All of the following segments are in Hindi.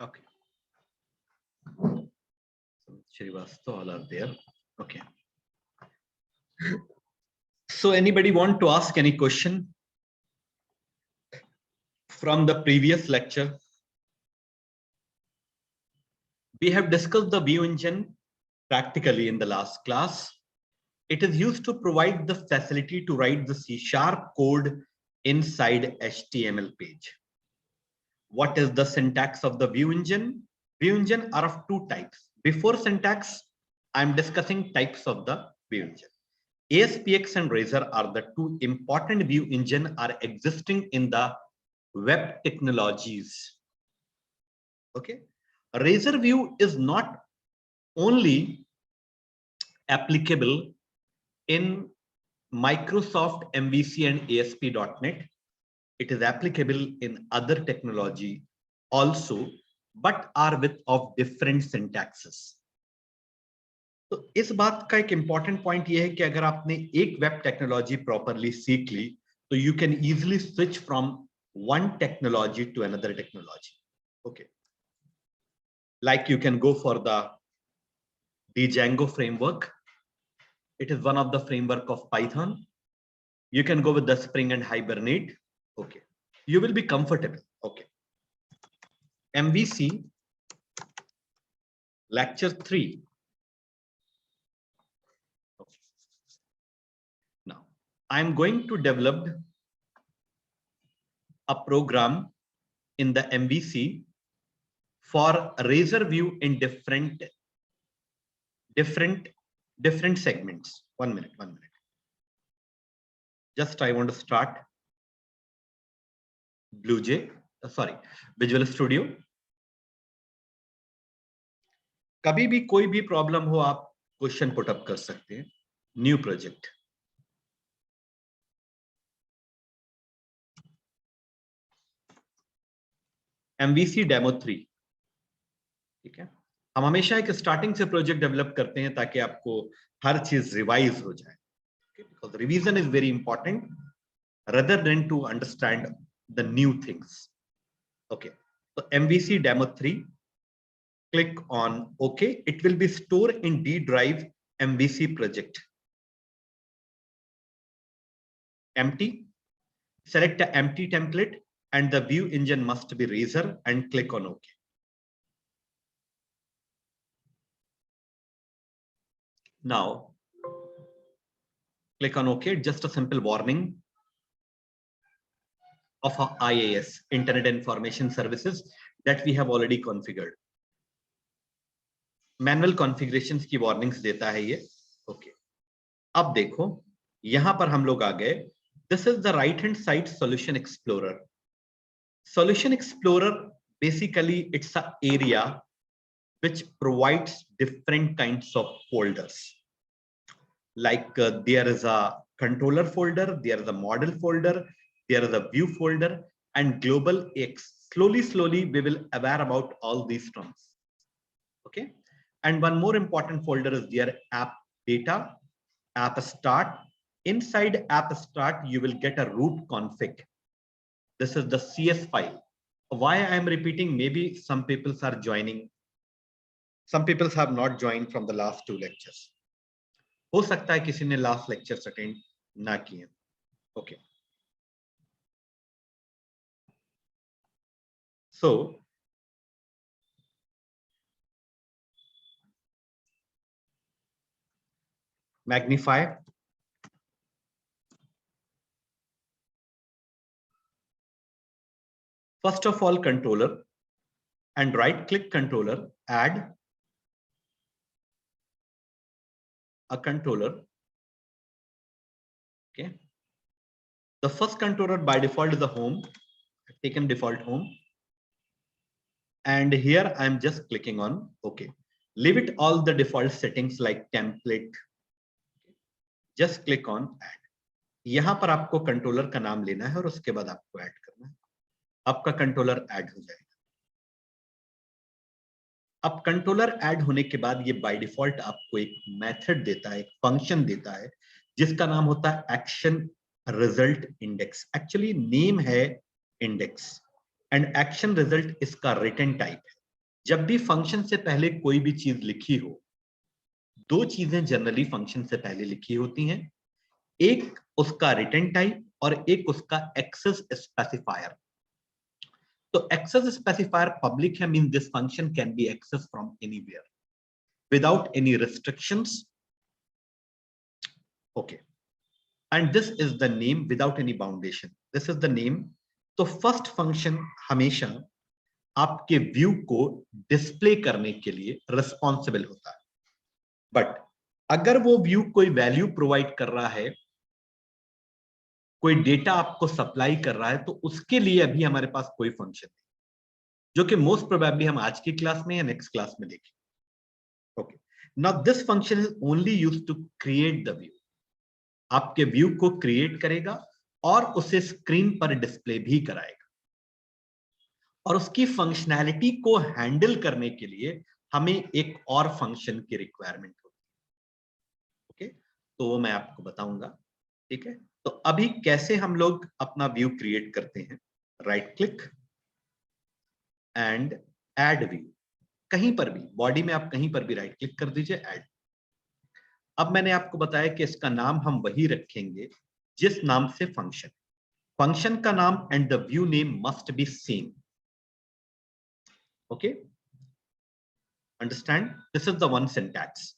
Okay. Srivastav, all are there. Okay. So anybody want to ask any question from the previous lecture? We have discussed the view engine practically in the last class. It is used to provide the facility to write the C# code inside HTML page. What is the syntax of the view engine? View engine are of two types. Before syntax, I'm discussing types of the view engine. ASPX and Razor are the two important view engine are existing in the web technologies. Okay. Razor View is not only applicable in Microsoft MVC and ASP.NET. It is applicable in other technology also, but are with of different syntaxes. तो इस बात का एक इंपॉर्टेंट पॉइंट ये है कि अगर आपने एक वेब टेक्नोलॉजी प्रॉपरली सीख ली तो you can easily switch from one technology to another technology. Okay, like you can go for the Django framework. It is one of the framework of Python. You can go with the Spring and Hibernate. Okay, you will be comfortable. Okay, MVC lecture 3. Okay. Now I'm going to develop a program in the MVC for Razor View in different segments. One minute. Just I want to start Visual Studio. कभी भी कोई भी प्रॉब्लम हो आप क्वेश्चन पुट अप कर सकते हैं. New project. MVC demo 3. ठीक है, हम हमेशा एक स्टार्टिंग से प्रोजेक्ट डेवलप करते हैं ताकि आपको हर चीज रिवाइज हो जाए. Because revision is very important rather than to understand the new things. Okay, so MVC demo 3, click on OK. It will be stored in D drive MVC project. Empty. Select the empty template and the view engine must be Razor and click on OK. Now click on OK. Just a simple warning of our IaaS, Internet Information Services, that we have already configured. Manual configurations की वार्निंग्स देता है ये. ओके, अब देखो यहां पर हम लोग आ गए. This is the right hand side solution explorer. Solution explorer basically it's a area which provides different kinds of folders. Like there is a controller folder, there is a model folder, there is a view folder, and global X. Slowly we will aware about all these terms. Okay, and one more important folder is there, app data, app start. Inside app start you will get a root config. This is the CS file. Why I am repeating? Maybe some people are joining, some people have not joined from the last 2 lectures. हो सकता है किसी ने लास्ट लेक्चर्स अटेंड ना किए. Okay, so magnify. First of all, controller, and right click controller, add a controller. Okay, the first controller by default is the home. I've taken default home, and here I'm just clicking on OK. Leave it all the default settings like template. Just click on add. यहां पर आपको कंट्रोलर का नाम लेना है और उसके बाद आपको ऐड करना है. आपका कंट्रोलर ऐड हो जाएगा. अब कंट्रोलर ऐड होने के बाद ये बाय डिफॉल्ट आपको एक मेथड देता है, एक फंक्शन देता है जिसका नाम होता है action result index. Actually name है इंडेक्स एंड एक्शन रिजल्ट इसका रिटर्न टाइप है. जब भी फंक्शन से पहले कोई भी चीज लिखी हो, दो चीजें जनरली फंक्शन से पहले लिखी होती हैं, एक उसका रिटर्न टाइप और एक उसका एक्सेस स्पेसिफायर। तो एक्सेस स्पेसिफायर पब्लिक है, mean this function can be access from anywhere without any restrictions. Okay, and this is the name without any boundation, this is the name. तो फर्स्ट फंक्शन हमेशा आपके व्यू को डिस्प्ले करने के लिए रिस्पॉन्सिबल होता है, बट अगर वो व्यू कोई वैल्यू प्रोवाइड कर रहा है, कोई डेटा आपको सप्लाई कर रहा है, तो उसके लिए अभी हमारे पास कोई फंक्शन नहीं, जो कि मोस्ट प्रोबेबली हम आज की क्लास में या नेक्स्ट क्लास में देखेंगे। Okay, now this function is only used to create the view. आपके व्यू को क्रिएट करेगा और उसे स्क्रीन पर डिस्प्ले भी कराएगा, और उसकी फंक्शनैलिटी को हैंडल करने के लिए हमें एक और फंक्शन की रिक्वायरमेंट होती है। ओके, तो वो मैं आपको बताऊंगा। ठीक है, तो अभी कैसे हम लोग अपना व्यू क्रिएट करते हैं, right click and add view. कहीं पर भी बॉडी में आप कहीं पर भी राइट क्लिक कर दीजिए, ऐड। अब मैंने आपको बताया कि इसका नाम हम वही रखेंगे जिस नाम से फंक्शन, फंक्शन का नाम and the view name must be same. Okay, understand, this is the one syntax.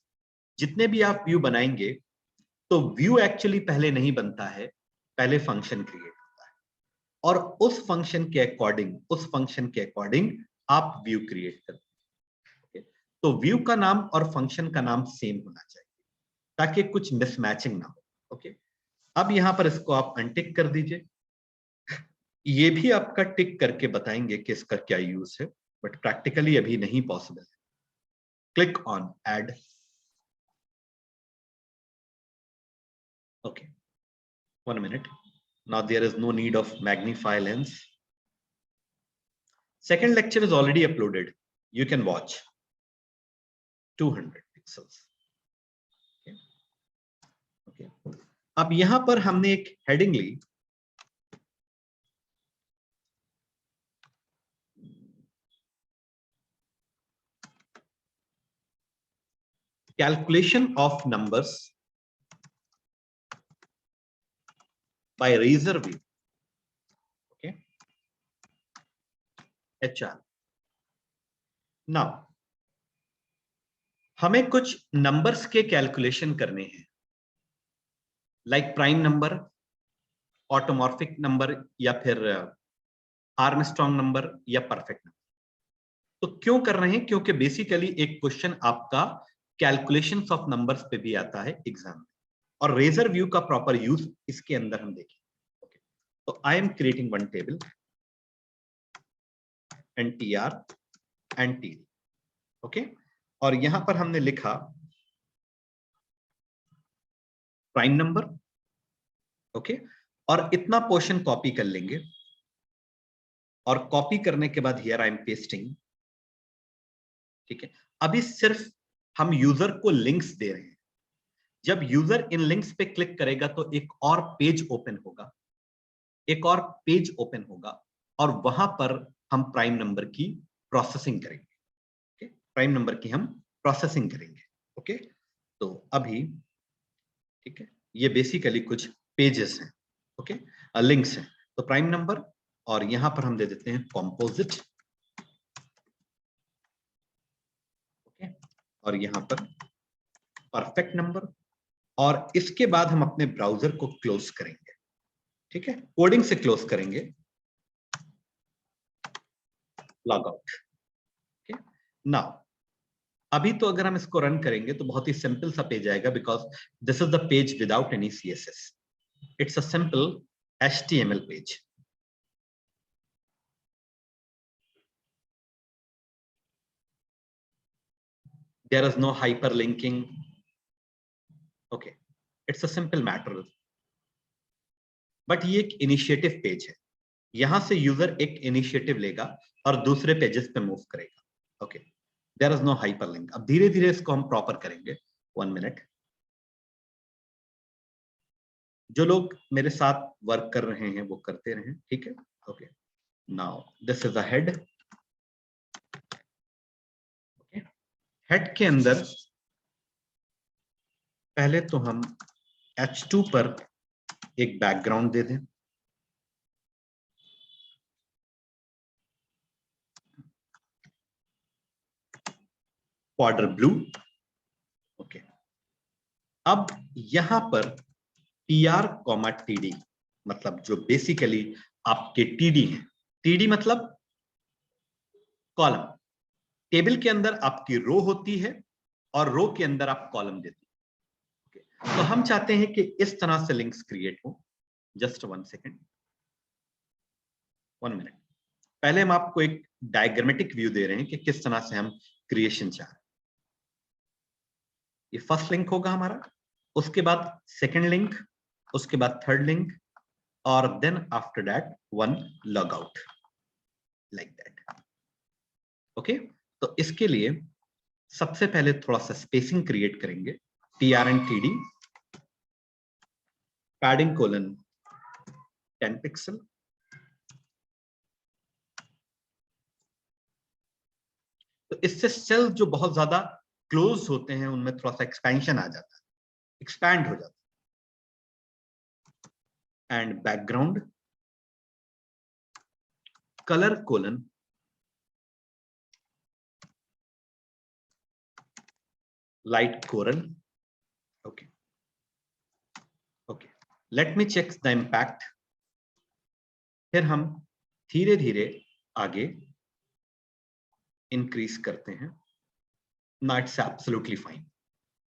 जितने भी आप व्यू बनाएंगे, तो व्यू एक्चुअली पहले नहीं बनता है, पहले फंक्शन क्रिएट होता है, और उस फंक्शन के अकॉर्डिंग आप व्यू क्रिएट करते हैं। तो व्यू का नाम और फंक्शन का नाम सेम होना चाहिए ताकि कुछ मिसमैचिंग ना हो। ओके, अब यहां पर इसको आप अनटिक कर दीजिए। ये भी आपका टिक करके बताएंगे कि इसका क्या यूज है, बट प्रैक्टिकली अभी नहीं पॉसिबल है। Click on add. Okay, 1 minute. Now there is no need of magnify lens. Second lecture is already uploaded. You can watch. 200 pixels. Okay. Okay. अब यहां पर हमने एक हेडिंग ली, calculation of numbers by razor view. Okay, HR. Now हमें कुछ नंबर्स के कैलकुलेशन करने हैं, लाइक प्राइम नंबर, ऑटोमॉर्फिक नंबर, या फिर आर्मस्ट्रॉन्ग नंबर या परफेक्ट नंबर। तो क्यों कर रहे हैं? क्योंकि बेसिकली एक क्वेश्चन आपका कैलकुलेशंस ऑफ नंबर्स पे भी आता है एग्जाम में, और रेजर व्यू का प्रॉपर यूज इसके अंदर हम देखें। ओके, तो I am creating one table, NTR and T. Okay, और यहां पर हमने लिखा प्राइम नंबर। ओके, और इतना पोर्शन कॉपी कर लेंगे, और कॉपी करने के बाद हियर आई एम पेस्टिंग। ठीक है, अभी सिर्फ हम यूजर को लिंक्स दे रहे हैं। जब यूजर इन लिंक्स पे क्लिक करेगा तो एक और पेज ओपन होगा, एक और पेज ओपन होगा, और वहां पर हम प्राइम नंबर की प्रोसेसिंग करेंगे। ओके, प्राइम नंबर की हम प्रोसेसिंग करेंगे। ओके, तो अभी ठीक है, ये बेसिकली कुछ पेजेस हैं। ओके, लिंक्स हैं। तो प्राइम नंबर, और यहां पर हम दे देते हैं कॉम्पोजिट। ओके, और यहां पर परफेक्ट नंबर, और इसके बाद हम अपने ब्राउजर को क्लोज करेंगे। ठीक है, कोडिंग से क्लोज करेंगे, लॉग आउट। ओके, नाउ अभी तो अगर हम इसको रन करेंगे तो बहुत ही सिंपल सा पेज आएगा, because this is the page without any CSS. It's a simple HTML page. There is no hyperlinking. Okay, it's a simple matter. But ये एक इनिशिएटिव पेज है, यहां से यूजर एक इनिशिएटिव लेगा और दूसरे पेजेस पे मूव करेगा। Okay, there is no hyperlink. अब धीरे धीरे इसको हम प्रॉपर करेंगे। 1 मिनट। जो लोग मेरे साथ वर्क कर रहे हैं वो करते रहें, ठीक है। Okay, now this is a head, head के अंदर पहले तो हम H2 पर एक बैकग्राउंड दे दें, बॉर्डर ब्लू। ओके, अब यहां पर TR, TD, मतलब जो बेसिकली आपके TD हैं। TD मतलब कॉलम। टेबल के अंदर आपकी रो होती है और रो के अंदर आप कॉलम देते हैं। तो हम चाहते हैं कि इस तरह से लिंक्स क्रिएट हो। Just 1 second, 1 minute. पहले हम आपको एक डायग्रामेटिक व्यू दे रहे हैं कि किस तरह से हम क्रिएशन चाह रहे हैं। ये फर्स्ट लिंक होगा हमारा, उसके बाद सेकंड लिंक, उसके बाद थर्ड लिंक, और then after that 1 log out, like that. Okay, तो इसके लिए सबसे पहले थोड़ा सा स्पेसिंग क्रिएट करेंगे। TR and TD, padding colon 10 pixel. तो इससे सेल जो बहुत ज्यादा क्लोज होते हैं उनमें थोड़ा सा एक्सपेंशन आ जाता है, एक्सपैंड हो जाता है। And background colour colon light coral. Okay okay, let me check the impact. फिर हम धीरे धीरे आगे इंक्रीज करते हैं। Now it's absolutely fine.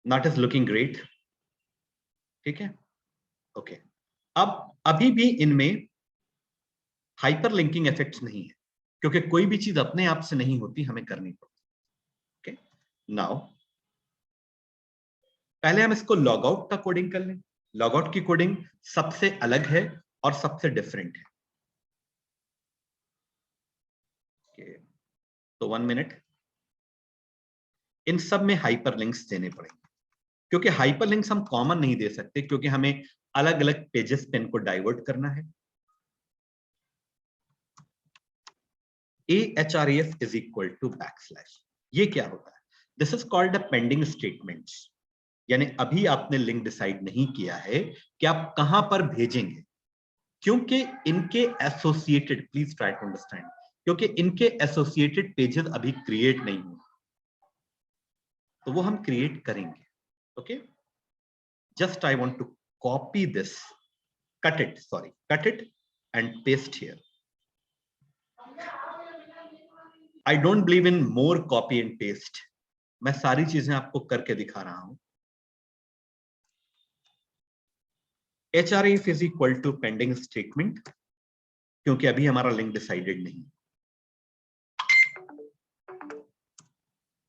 Not is looking great. ठीक है, ओके। अब अभी भी इनमें हाइपर लिंकिंग इफेक्ट्स नहीं है, क्योंकि कोई भी चीज अपने आप से नहीं होती, हमें करनी पड़ती। ओके, नाउ पहले हम इसको लॉग आउट का कोडिंग कर लें। लॉग आउट की कोडिंग सबसे अलग है और सबसे डिफरेंट है। okay. तो 1 मिनट, इन सब में हाइपर लिंक्स देने पड़ेंगे, क्योंकि हाइपर लिंक्स हम कॉमन नहीं दे सकते, क्योंकि हमें अलग अलग पेजेस पे इनको डाइवर्ट करना है। ahref is equal to backslash. ये क्या होता है? This is called the pending statements. यानी अभी आपने लिंक डिसाइड नहीं किया है कि आप कहां पर भेजेंगे, क्योंकि इनके associated, please try to understand, क्योंकि इनके एसोसिएटेड पेजेस अभी क्रिएट नहीं हुए, तो वो हम क्रिएट करेंगे। Okay, just I want to copy this, cut it and paste here. I don't believe in more copy and paste. मैं सारी चीजें आपको करके दिखा रहा हूं। href is equal to pending statement, क्योंकि अभी हमारा लिंक डिसाइडेड नहीं।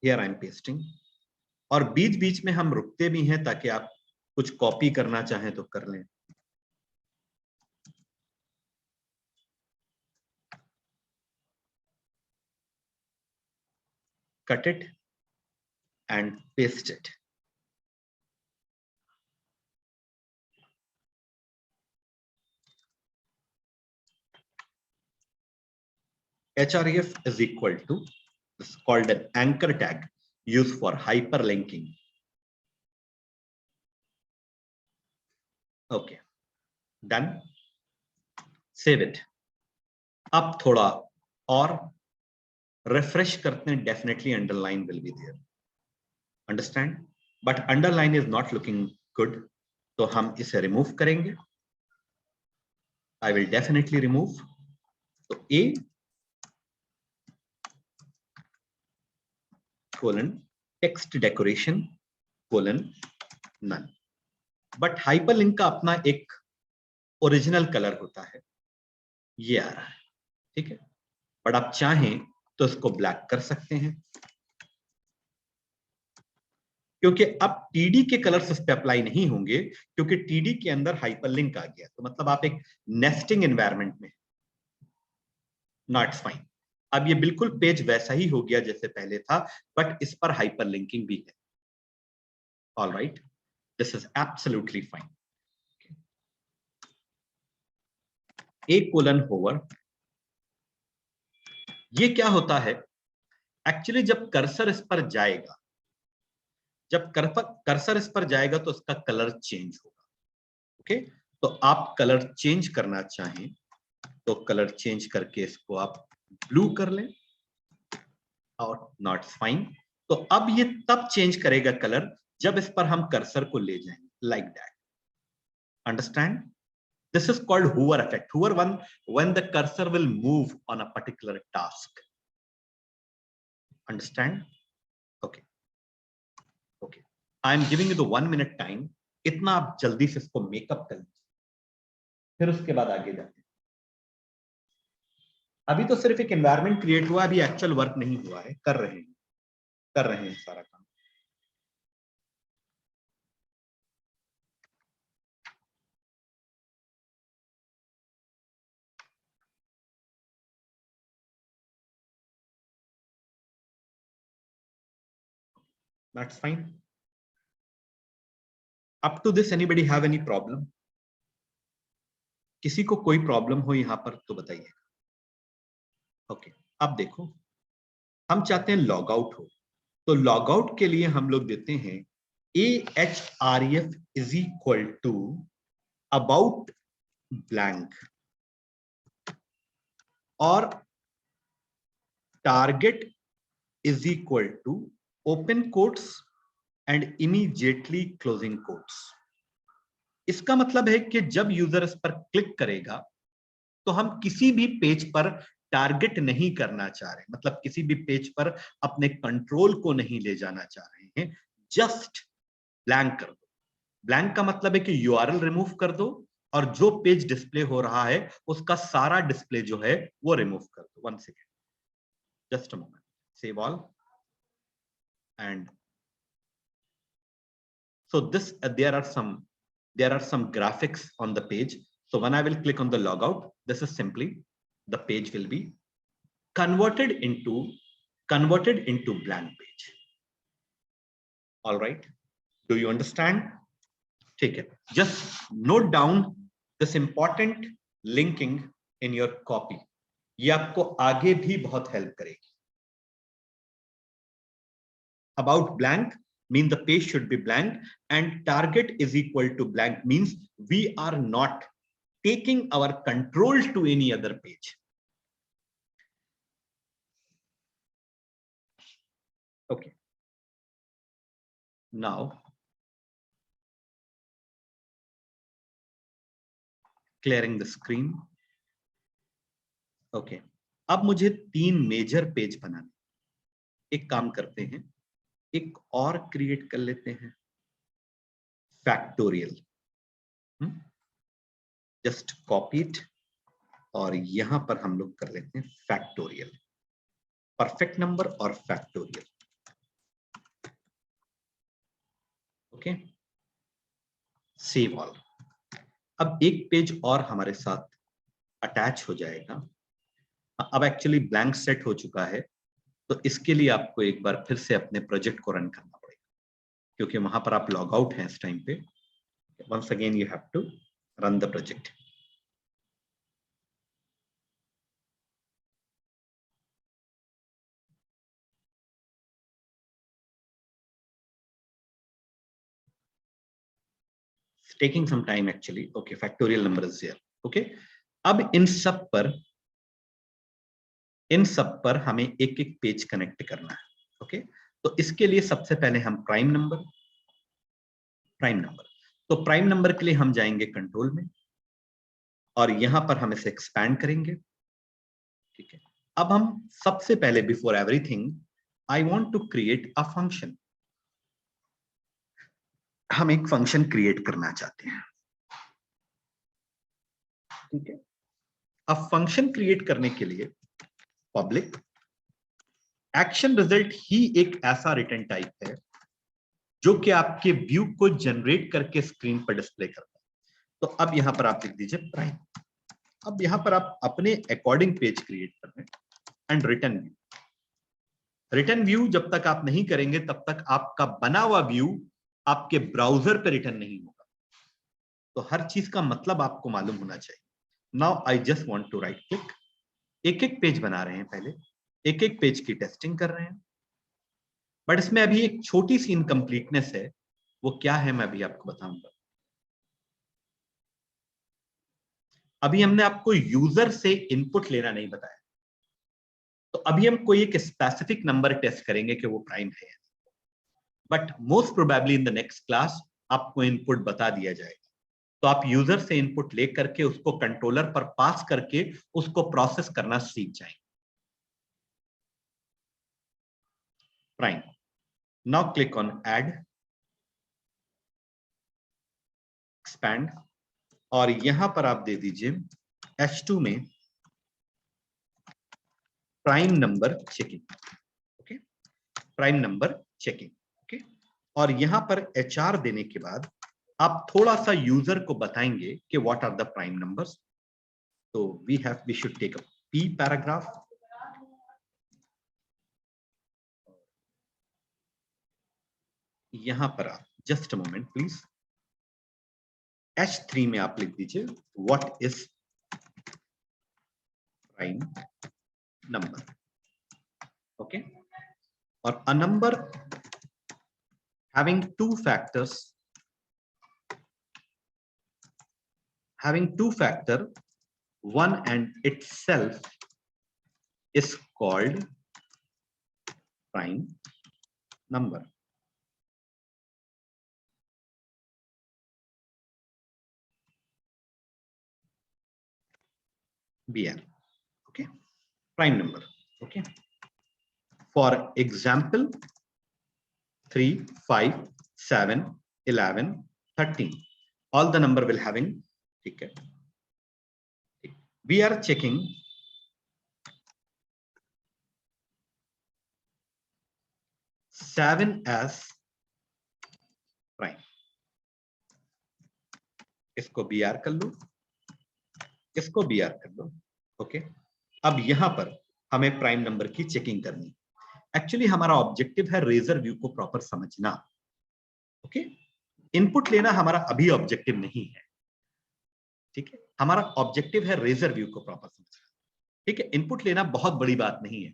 Here I am pasting, और बीच बीच में हम रुकते भी हैं ताकि आप कुछ कॉपी करना चाहें तो कर लें। Cut it and paste it. href is equal to, this is called an anchor tag used for hyperlinking. Okay, done. Save it. अब थोड़ा और रिफ्रेश करते हैं, definitely underline will be there, understand, but underline is not looking good, तो हम इसे रिमूव करेंगे। I will definitely remove. तो a colon text decoration colon none. But hyperlink का अपना एक ओरिजिनल कलर होता है, ये आ रहा है, ठीक है। बट आप चाहें तो इसको ब्लैक कर सकते हैं, क्योंकि अब टीडी के कलर्स इस पे अप्लाई नहीं होंगे, क्योंकि टीडी के अंदर हाइपरलिंक आ गया। तो मतलब आप एक नेस्टिंग एनवायरनमेंट में, नॉट फाइन। अब ये बिल्कुल पेज वैसा ही हो गया जैसे पहले था, बट इस पर हाइपरलिंकिंग भी है। All right, this is absolutely fine. A colon hover, ये क्या होता है? एक्चुअली जब कर्सर इस पर जाएगा जब कर्सर इस पर जाएगा तो इसका कलर चेंज होगा। ओके, तो आप कलर चेंज करना चाहें तो कलर चेंज करके इसको आप ब्लू कर लें और नॉट फाइन। तो अब ये तब चेंज करेगा कलर जब इस पर हम कर्सर को ले जाएंगे, like that. Understand? This is called hover effect. Hover when the cursor will move on a particular task. Understand? Okay. Okay. I am giving you the 1 minute time. इतना आप जल्दी से इसको मेकअप कर लीजिए, फिर उसके बाद आगे जाते हैं। अभी तो सिर्फ एक एनवायरनमेंट क्रिएट हुआ, अभी एक्चुअल वर्क नहीं हुआ है। कर रहे हैं सारा काम। That's fine. Up to this, anybody have any problem? किसी को कोई प्रॉब्लम हो यहाँ पर तो बताइए। ओके, अब देखो, हम चाहते हैं लॉग आउट हो, तो लॉग आउट के लिए हम लोग देते हैं ahref is equal to about blank और target is equal to open quotes and immediately closing quotes। इसका मतलब है कि जब यूजर इस पर क्लिक करेगा तो हम किसी भी पेज पर टारगेट नहीं करना चाह रहे, मतलब किसी भी पेज पर अपने कंट्रोल को नहीं ले जाना चाह रहे हैं, जस्ट ब्लैंक कर दो। ब्लैंक का मतलब है कि यूआरएल रिमूव कर दो और जो पेज डिस्प्ले हो रहा है उसका सारा डिस्प्ले जो है वो रिमूव कर दो। 1 second, just a moment, save all and so this there are some graphics on the page. So when I will click on the logout, this is simply the page will be converted into blank page. All right, do you understand? ठीक है, just note down this important linking in your copy. ये आपको आगे भी बहुत हेल्प करेगी। About blank mean the page should be blank and target is equal to blank means we are not taking our control to any other page. Okay, now clearing the screen. Okay, अब मुझे 3 मेजर पेज बनाने। एक काम करते हैं, एक और क्रिएट कर लेते हैं, फैक्टोरियल। जस्ट कॉपी इट और यहां पर हम लोग कर लेते हैं फैक्टोरियल, परफेक्ट नंबर और फैक्टोरियल। Okay, save all. अब एक पेज और हमारे साथ अटैच हो जाएगा। अब एक्चुअली ब्लैंक सेट हो चुका है, तो इसके लिए आपको एक बार फिर से अपने प्रोजेक्ट को रन करना पड़ेगा, क्योंकि वहां पर आप लॉग आउट हैं इस टाइम पे। Once again you have to run the project. Taking some time actually. Okay, factorial number is there. Okay, अब इन सब पर हमें एक एक पेज कनेक्ट करना है। ओके, तो इसके लिए सबसे पहले हम प्राइम नंबर, तो प्राइम नंबर के लिए हम जाएंगे कंट्रोल में और यहां पर हम इसे एक्सपैंड करेंगे। ठीक है, अब हम सबसे पहले before everything I want to create a function. हम एक फंक्शन क्रिएट करना चाहते हैं। ठीक है, अब फंक्शन क्रिएट करने के लिए पब्लिक एक्शन रिजल्ट ही एक ऐसा रिटर्न टाइप है जो कि आपके व्यू को जनरेट करके स्क्रीन पर डिस्प्ले करता है। तो अब यहां पर आप लिख दीजिए प्राइम। अब यहां पर आप अपने अकॉर्डिंग पेज क्रिएट कर रहे हैं and return view. Return view जब तक आप नहीं करेंगे तब तक आपका बना हुआ व्यू आपके ब्राउजर पे रिटर्न नहीं होगा। तो हर चीज का मतलब आपको मालूम होना चाहिए। Now I just want to right click, एक एक पेज बना रहे हैं, पहले एक एक पेज की टेस्टिंग कर रहे हैं। बट इसमें अभी एक छोटी सी इनकम्प्लीटनेस है, वो क्या है मैं अभी आपको बताऊंगा। अभी हमने आपको यूजर से इनपुट लेना नहीं बताया, तो अभी हम कोई एक स्पेसिफिक नंबर टेस्ट करेंगे कि वो प्राइम है, but most probably in the next class आपको इनपुट बता दिया जाएगा, तो आप यूजर से इनपुट लेकर के उसको कंट्रोलर पर पास करके उसको प्रोसेस करना सीख जाएंगे। Prime, now click on add, expand, और यहां पर आप दे दीजिए H2 में prime number checking. Okay, prime number checking. Okay, और यहां पर HR देने के बाद आप थोड़ा सा यूजर को बताएंगे कि what are the prime numbers. तो we should take a P paragraph, यहां पर आप just a moment please, H3 में आप लिख दीजिए what is prime number. Okay, और a number having two factor, one and itself is called prime number. BN. Okay, prime number. Okay, for example 3, 5, 7, 11, 13, all the number will having, okay, we are checking 7 as prime, इसको BR कर लो, इसको BR कर लो। ओके, अब यहां पर हमें प्राइम नंबर की चेकिंग करनी। एक्चुअली हमारा ऑब्जेक्टिव है रेजर व्यू को प्रॉपर समझना। ओके, इनपुट लेना हमारा अभी ऑब्जेक्टिव नहीं है, ठीक है, हमारा ऑब्जेक्टिव है रेजर व्यू को प्रॉपर समझना। ठीक है, इनपुट लेना बहुत बड़ी बात नहीं है,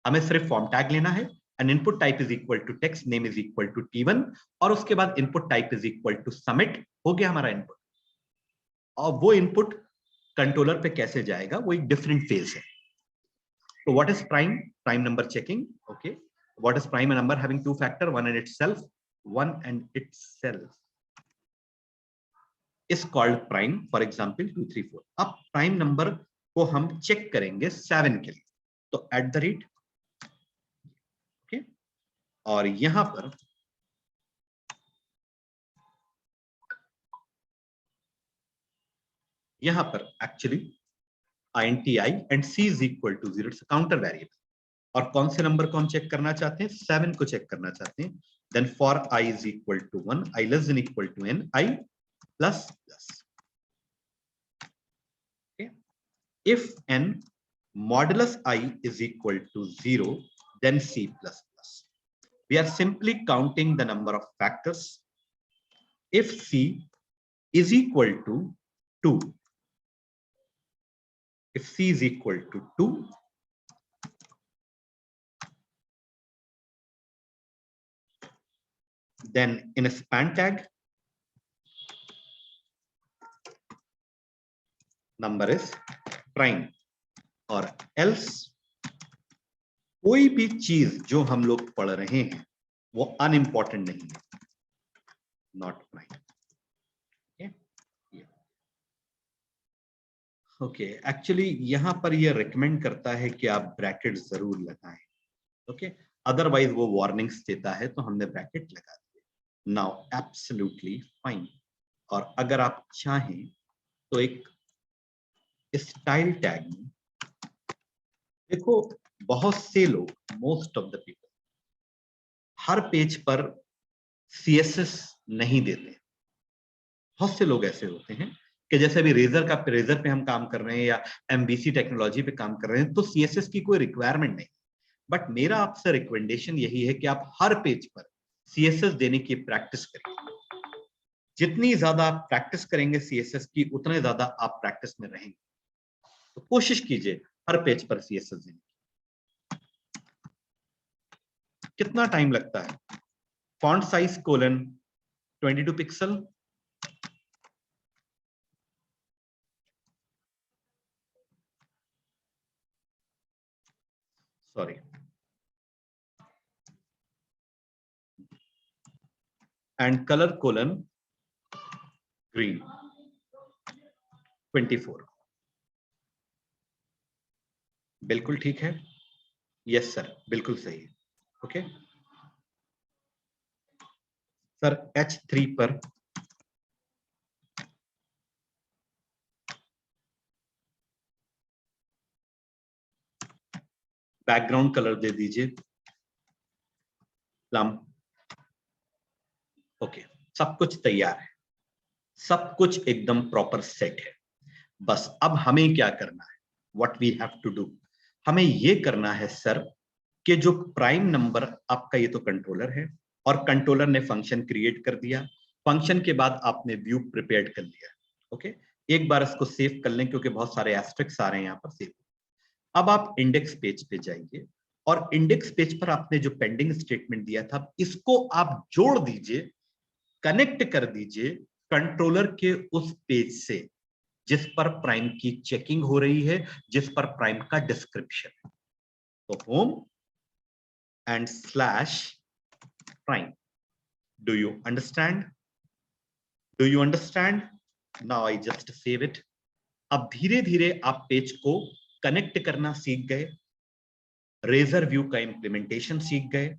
हमें सिर्फ फॉर्म टैग लेना है, and input type is equal to text name is equal to T1, और उसके बाद input type is equal to submit, हो गया हमारा इनपुट। और वो इनपुट कंट्रोलर पे कैसे जाएगा वो एक डिफरेंट फेज है। तो what is prime? Prime number checking. Okay, what is prime number having two factor, one and itself is called prime, for example 2, 3, 4। अब प्राइम नंबर को हम चेक करेंगे 7 के लिए, तो @ ओके, और यहां पर actually INTI and C is equal to 0, it's counter variable. और कौन से नंबर को हम चेक करना चाहते हैं? 7 को चेक करना चाहते हैं। Then for I is equal to 1, I less than equal to n, I plus plus. If n modulus I is equal to 0, then C plus plus. We are simply counting the number of factors. If C is equal to 2, if C is equal to 2, then in a span tag, number is prime, और else कोई भी चीज जो हम लोग पढ़ रहे हैं वो अनइम्पॉर्टेंट नहीं है, नॉट प्राइम। ओके, एक्चुअली यहां पर ये रिकमेंड करता है कि आप ब्रैकेट जरूर लगाएं। ओके, अदरवाइज वो वार्निंग्स देता है, तो हमने ब्रैकेट लगा दिए। Now absolutely fine. और अगर आप चाहें तो एक स्टाइल टैग में देखो, बहुत से लोग, most of the people her page पर CSS नहीं देते। बहुत से लोग ऐसे होते हैं कि जैसे अभी रेजर पे हम काम कर रहे हैं या MVC टेक्नोलॉजी पे काम कर रहे हैं, तो CSS की कोई रिक्वायरमेंट नहीं। बट मेरा आपसे रिकमेंडेशन यही है कि आप हर पेज पर CSS देने की प्रैक्टिस करिए। जितनी ज्यादा आप प्रैक्टिस करेंगे CSS की, उतने ज्यादा आप प्रैक्टिस में रहेंगे। तो कोशिश कीजिए हर पेज पर CSS देने। कितना टाइम लगता है? Font size colon 22 pixel, sorry, and colour colon green 24। बिल्कुल ठीक है, यस सर, बिल्कुल सही है। ओके सर, H3 पर बैकग्राउंड कलर दे दीजिए प्लम। ओके, सब कुछ तैयार है, सब कुछ एकदम प्रॉपर सेट है। बस अब हमें क्या करना है, what we have to do, हमें ये करना है सर कि जो प्राइम नंबर आपका, ये तो कंट्रोलर है और कंट्रोलर ने फंक्शन क्रिएट कर दिया, फंक्शन के बाद आपने व्यू प्रिपेयर कर लिया। ओके, एक बार इसको सेव कर लें क्योंकि बहुत सारे एस्पेक्ट्स आ रहे हैं यहाँ पर सेव। अब आप इंडेक्स पेज पे जाइए और इंडेक्स पेज पर आपने जो पेंडिंग स्टेटमेंट दिया था इसको आप जोड़ दीजिए, कनेक्ट कर दीजिए कंट्रोलर के उस पेज से जिस पर प्राइम की चेकिंग हो रही है, जिस पर प्राइम का डिस्क्रिप्शन है। तो home and slash prime. Do you understand? Do you understand? Now I just save it. अब धीरे धीरे आप पेज को कनेक्ट करना सीख गए, रेजर व्यू का इंप्लीमेंटेशन सीख गए,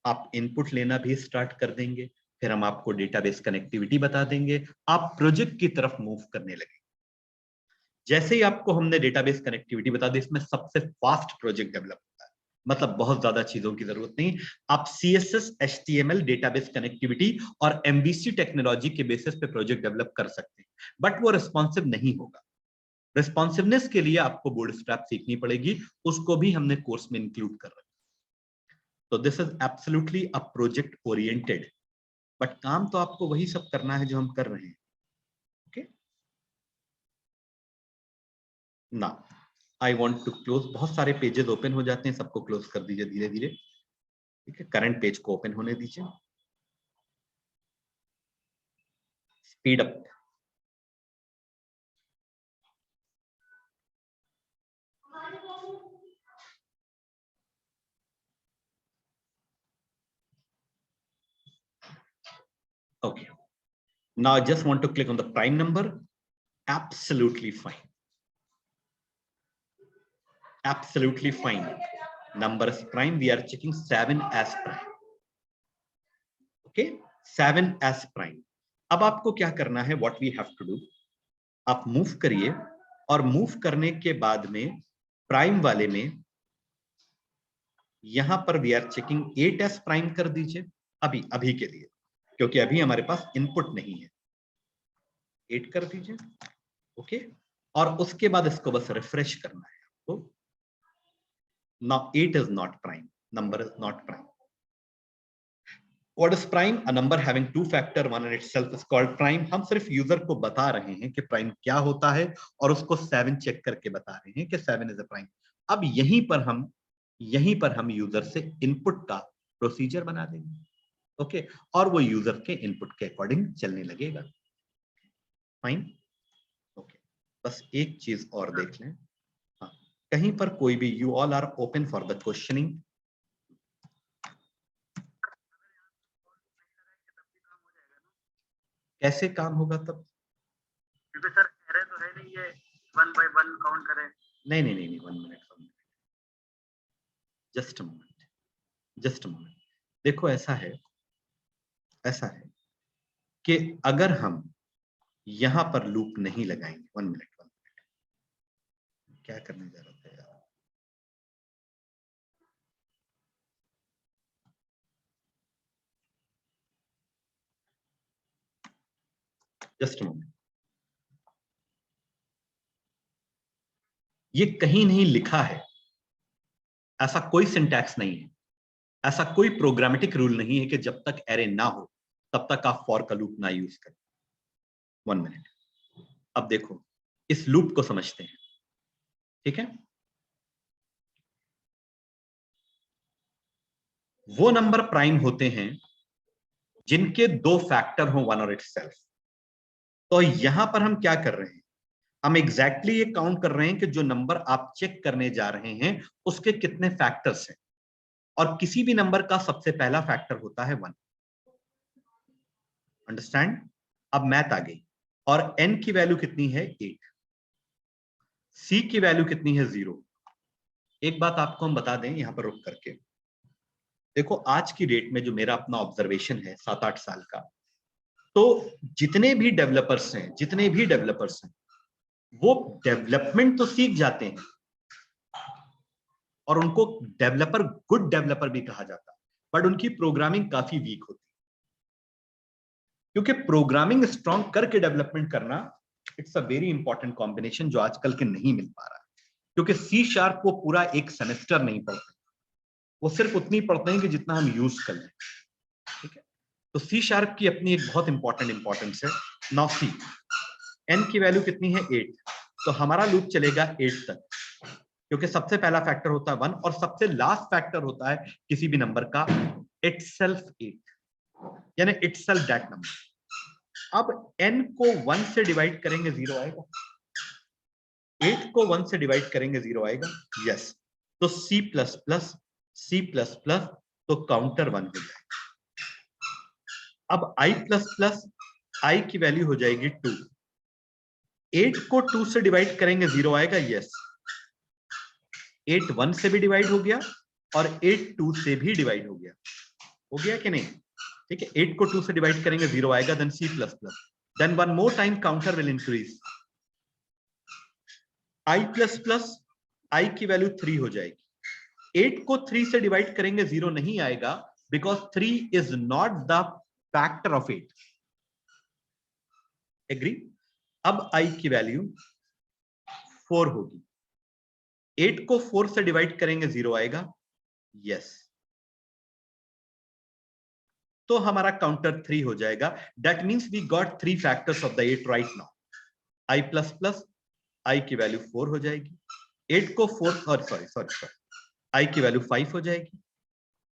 आप इनपुट लेना भी स्टार्ट कर देंगे, फिर हम आपको डेटाबेस कनेक्टिविटी बता देंगे, आप प्रोजेक्ट की तरफ मूव करने लगे। जैसे ही आपको हमने डेटाबेस कनेक्टिविटी बता दी, इसमें सबसे फास्ट प्रोजेक्ट डेवलप होता है, मतलब बहुत ज्यादा चीजों की जरूरत नहीं, आप CSS, HTML, डेटाबेस कनेक्टिविटी और MVC टेक्नोलॉजी के बेसिस पे प्रोजेक्ट डेवलप कर सकते हैं, बट वो रिस्पॉन्सिव नहीं होगा। रिस्पॉन्सिवनेस के लिए आपको बूटस्ट्रैप सीखनी पड़ेगी, उसको भी हमने कोर्स में इंक्लूड कर रखा है। तो this is absolutely a project oriented, but काम तो आपको वही सब करना है जो हम कर रहे हैं। ओके ना, आई वॉन्ट टू क्लोज, बहुत सारे पेजेस ओपन हो जाते हैं, सबको क्लोज कर दीजिए धीरे धीरे। ठीक है, करंट पेज को ओपन होने दीजिए, speed up. Okay, now I just want to click on the prime number. Absolutely fine, absolutely fine. Number is prime, we are checking 7 as prime. Okay, 7 as prime. अब आपको क्या करना है, what we have to do, आप मूव करिए और मूव करने के बाद में प्राइम वाले में यहां पर we are checking 8 as prime कर दीजिए अभी अभी के लिए, क्योंकि अभी हमारे पास इनपुट नहीं है। 8 कर दीजिए। ओके, और उसके बाद इसको बस रिफ्रेश करना है आपको। Now 8 is not prime, number is not prime. What is prime? A number having two factor, one in itself is called prime. हम सिर्फ यूजर को बता रहे हैं कि प्राइम क्या होता है और उसको 7 चेक करके बता रहे हैं कि 7 इज अ प्राइम। अब यहीं पर हम यूजर से इनपुट का प्रोसीजर बना देंगे। ओके, और वो यूजर के इनपुट के अकॉर्डिंग चलने लगेगा। फाइन, ओके, बस एक चीज और देख लें, हाँ, कहीं पर कोई भी, you all are open for the questioning. कैसे काम होगा तब? क्योंकि सर एरे तो है नहीं, ये 1 by 1 काउंट करें। नहीं नहीं नहीं नहीं, 1 minute, just a moment, just a moment. देखो ऐसा है कि अगर हम यहां पर लूप नहीं लगाएंगे, 1 मिनट, क्या करने जा रहा था यार, जस्ट अ मोमेंट। ये कहीं नहीं लिखा है, ऐसा कोई सिंटैक्स नहीं है, ऐसा कोई प्रोग्रामेटिक रूल नहीं है कि जब तक एरे ना हो तब तक आप फॉर का लूप ना यूज करें। 1 मिनट, अब देखो इस लूप को समझते हैं। ठीक है, वो नंबर प्राइम होते हैं जिनके दो फैक्टर हो वन और इटसेल्फ। तो यहां पर हम क्या कर रहे हैं, हम एग्जैक्टली ये काउंट कर रहे हैं कि जो नंबर आप चेक करने जा रहे हैं उसके कितने फैक्टर्स हैं, और किसी भी नंबर का सबसे पहला फैक्टर होता है 1। अंडरस्टैंड? अब मैथ आ गई, और n की वैल्यू कितनी है 8, c की वैल्यू कितनी है 0। एक बात आपको हम बता दें यहां पर रुक करके, देखो आज की डेट में जो मेरा अपना ऑब्जर्वेशन है 7-8 साल का, तो जितने भी डेवलपर्स हैं वो डेवलपमेंट तो सीख जाते हैं, और उनको डेवलपर, गुड डेवलपर भी कहा जाता है, बट उनकी प्रोग्रामिंग काफी वीक होती है। क्योंकि प्रोग्रामिंग स्ट्रॉन्ग करके डेवलपमेंट करना, it's a very important combination जो आजकल के नहीं मिल पा रहा है। क्योंकि सी शार्प वो पूरा एक सेमेस्टर नहीं पढ़ते, वो सिर्फ उतनी पढ़ते हैं कि जितना हम यूज कर लें। ठीक है, तो सी शार्प की अपनी एक बहुत इंपॉर्टेंस है। नाउ सी, एन की वैल्यू कितनी है 8, तो हमारा लूप चलेगा 8 तक, क्योंकि सबसे पहला फैक्टर होता है 1 और सबसे लास्ट फैक्टर होता है किसी भी नंबर का इटसेल्फ 8, यानी इटसेल्फ दैट नंबर। अब n को 1 से डिवाइड करेंगे 0 आएगा, 8 को 1 से डिवाइड करेंगे 0 आएगा, यस। तो C++ तो काउंटर 1 हो जाएगा। अब I++ की वैल्यू हो जाएगी 2, 8 को 2 से डिवाइड करेंगे 0 आएगा, यस। 8 1 से भी डिवाइड हो गया और 8 2 से भी डिवाइड हो गया कि नहीं? ठीक है, 8 को 2 से डिवाइड करेंगे 0 आएगा, then C++, then one more time counter will increase, I++ की वैल्यू 3 हो जाएगी। 8 को 3 से डिवाइड करेंगे 0 नहीं आएगा, because 3 is not the factor of 8। Agree? अब I की वैल्यू 4 होगी, 8 को 4 से डिवाइड करेंगे 0 आएगा, यस। तो हमारा काउंटर 3 हो जाएगा। That means we got 3 factors of the 8 right now. I++ की वैल्यू 4 हो जाएगी, 8 को 4 सॉरी I की वैल्यू 5 हो जाएगी,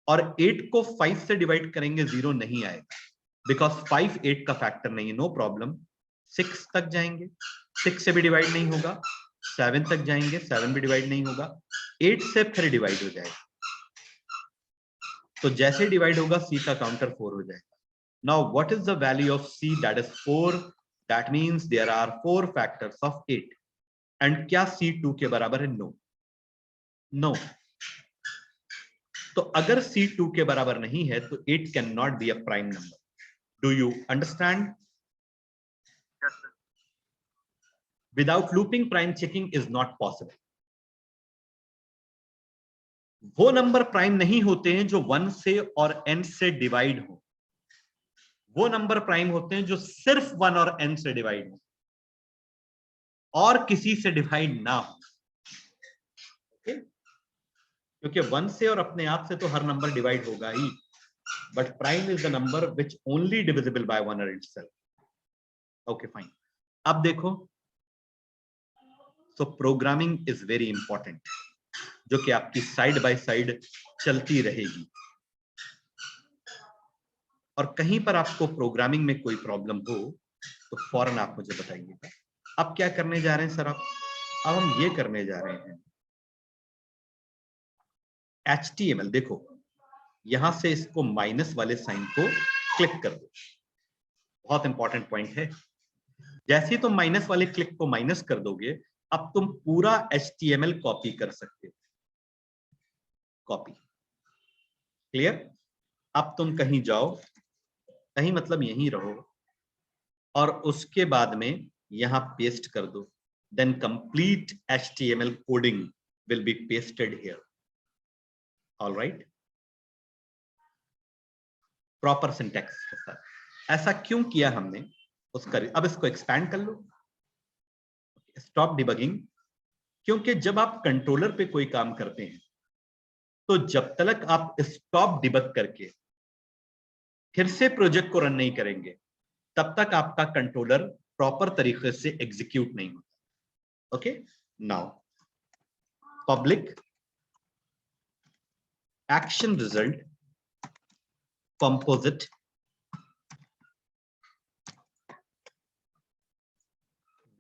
और 8 को 5 से डिवाइड करेंगे 0 नहीं आएगा, बिकॉज 5 8 का फैक्टर नहीं है, नो प्रॉब्लम। 6 तक जाएंगे, 6 से भी डिवाइड नहीं होगा, 7 तक जाएंगे, 7 भी डिवाइड नहीं होगा, 8 से फिर डिवाइड हो जाएगा। तो जैसे डिवाइड होगा C का काउंटर 4 हो जाएगा। Now what is the value of C? That is 4। That means there are 4 factors of 8। And क्या C 2 के बराबर है? No, no. तो अगर C 2 के बराबर नहीं है तो 8 can not be a prime number. Do you understand? Yes, sir. Without looping, prime checking is not possible. वो नंबर प्राइम नहीं होते हैं जो 1 से और n से डिवाइड हो, वो नंबर प्राइम होते हैं जो सिर्फ 1 और n से डिवाइड हो और किसी से डिवाइड ना हो। okay? क्योंकि 1 से और अपने आप से तो हर नंबर डिवाइड होगा ही, but prime is the number which only divisible by 1 और इटसेल्फ। Okay fine. अब देखो, so programming is very important, जो कि आपकी साइड बाय साइड चलती रहेगी, और कहीं पर आपको प्रोग्रामिंग में कोई प्रॉब्लम हो तो फौरन आप मुझे बताइएगा। अब क्या करने जा रहे हैं सर आप? अब हम ये करने जा रहे हैं HTML। देखो, यहां से इसको माइनस वाले साइन को क्लिक कर दो, बहुत इंपॉर्टेंट पॉइंट है। जैसे ही तुम माइनस वाले क्लिक को माइनस कर दोगे, अब तुम पूरा HTML कॉपी कर सकते हो। Copy, clear? अब तुम कहीं जाओ, कहीं मतलब यहीं रहो, और उसके बाद में यहां पेस्ट कर दो, then complete HTML coding will be pasted here. All right? Proper syntax के साथ। ऐसा क्यों किया हमने उसका, अब इसको एक्सपैंड कर लो, स्टॉप डिबगिंग। क्योंकि जब आप कंट्रोलर पे कोई काम करते हैं तो जब तक आप स्टॉप डिबग करके फिर से प्रोजेक्ट को रन नहीं करेंगे, तब तक आपका कंट्रोलर प्रॉपर तरीके से एग्जीक्यूट नहीं होता। Okay, now public action result composite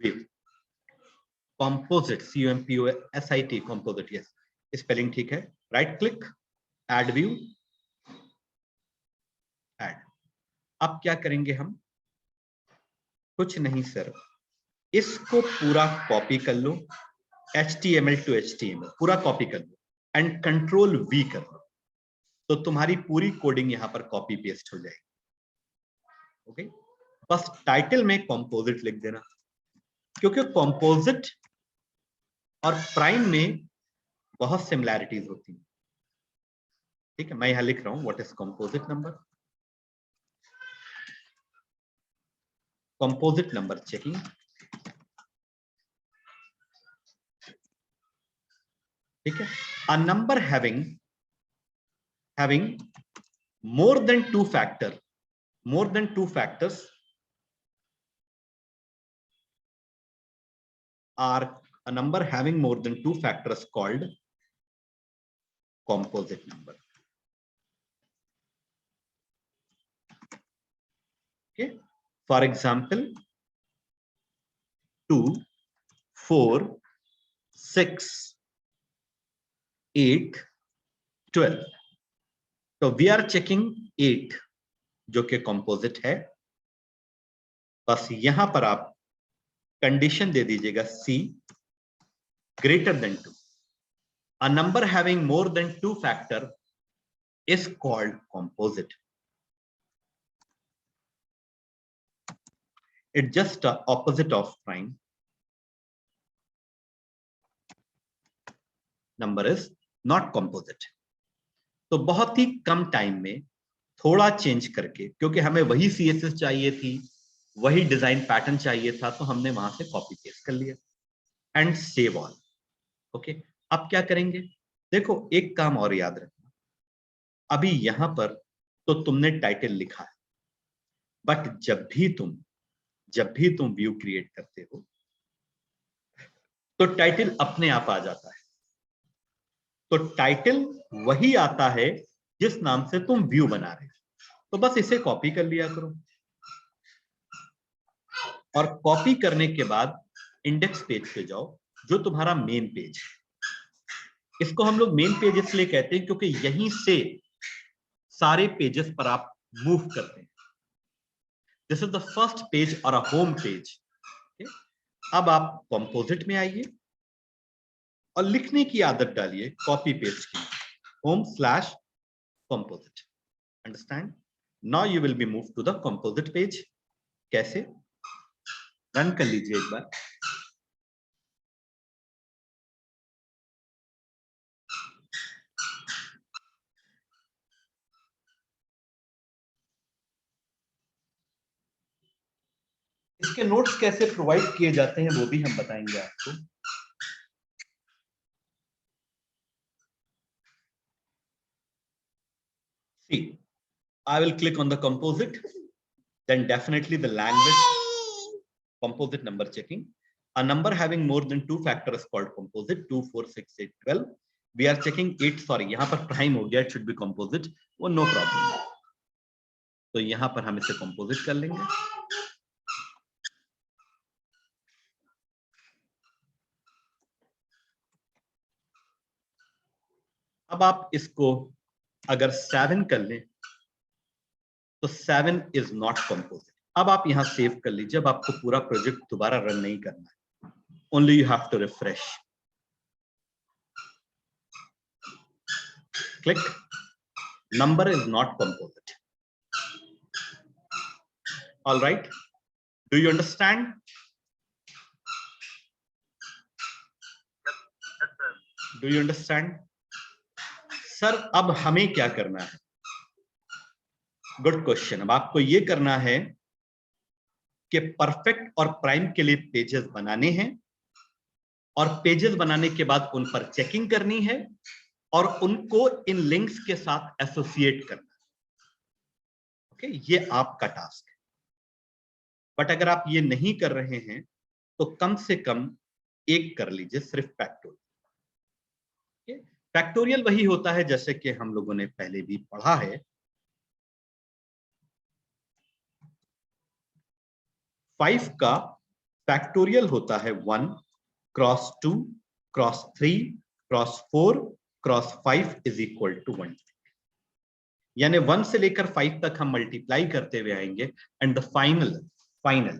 view. Composite, COMPOSIT, composite, yes, spelling ठीक है. Right click, add view, add. अब क्या करेंगे हम? कुछ नहीं सर, इसको पूरा कॉपी कर लो, HTML to HTML पूरा कॉपी कर लो एंड कंट्रोल V कर लो, तो तुम्हारी पूरी कोडिंग यहां पर कॉपी पेस्ट हो जाएगी. ओके, बस टाइटल में कंपोजिट लिख देना, क्योंकि कंपोजिट और प्राइम में बहुत सिमिलैरिटीज होती हैं. ठीक है, मैं यहां लिख रहा हूं what is composite number. Composite number checking. ठीक है, a number having more than two factors are a number having more than two factors called composite number. Okay, for example 2, 4, 6, 8, 12. तो वी आर चेकिंग 8 जो कि कंपोजिट है. बस यहां पर आप कंडीशन दे दीजिएगा C greater than 2. A number having more than two factor is called composite. It's just the opposite of prime. Number is not composite. तो बहुत ही कम टाइम में थोड़ा चेंज करके, क्योंकि हमें वही CSS चाहिए थी, वही डिजाइन पैटर्न चाहिए था, तो हमने वहां से कॉपी पेस्ट कर लिया एंड सेव ऑल. ओके, अब क्या करेंगे? देखो, एक काम और याद रखना, अभी यहां पर तो तुमने टाइटल लिखा है, बट जब भी तुम व्यू क्रिएट करते हो तो टाइटल अपने आप आ जाता है. तो टाइटल वही आता है जिस नाम से तुम व्यू बना रहे हो. तो बस इसे कॉपी कर लिया करो, और कॉपी करने के बाद इंडेक्स पेज पे जाओ जो तुम्हारा मेन पेज है. इसको हम लोग मेन पेज इसलिए कहते हैं क्योंकि यहीं से सारे पेजेस पर आप मूव करते हैं. This is the first page और अ होम पेज. अब आप कंपोजिट में आइए और लिखने की आदत डालिए कॉपी पेस्ट की, home/composite. Understand? Now you will be move to the composite page. कैसे? रन कर लीजिए एक बार. इसके नोट्स कैसे प्रोवाइड किए जाते हैं वो भी हम बताएंगे आपको. See, I will click on the composite, then definitely the language composite number checking. A number having more than two factors is called composite. 2, 4, 6, 8, 12. We are checking 8. Sorry, यहाँ पर prime हो गया, it should be composite. वो no problem. तो यहाँ पर हम इसे composite कर लेंगे. अब आप इसको अगर 7 कर लें तो 7 is not composite. अब आप यहां सेव कर लीजिए. अब आपको पूरा प्रोजेक्ट दोबारा रन नहीं करना है. Only you have to refresh. Click. Number is not composite. All right. Do you understand? Yes, sir. Do you understand? Sir, अब हमें क्या करना है? Good question. अब आपको ये करना है कि परफेक्ट और प्राइम के लिए पेजेस बनाने हैं, और पेजेस बनाने के बाद उन पर चेकिंग करनी है और उनको इन लिंक्स के साथ एसोसिएट करना है. ओके, ये आपका टास्क है. बट अगर आप ये नहीं कर रहे हैं तो कम से कम एक कर लीजिए, सिर्फ फैक्टोरियल. फैक्टोरियल वही होता है जैसे कि हम लोगों ने पहले भी पढ़ा है 5 का फैक्टोरियल होता है 1 cross 2 cross 3 cross 4 cross 5 is equal to 1। यानी 1 से लेकर 5 तक हम मल्टीप्लाई करते हुए आएंगे and the final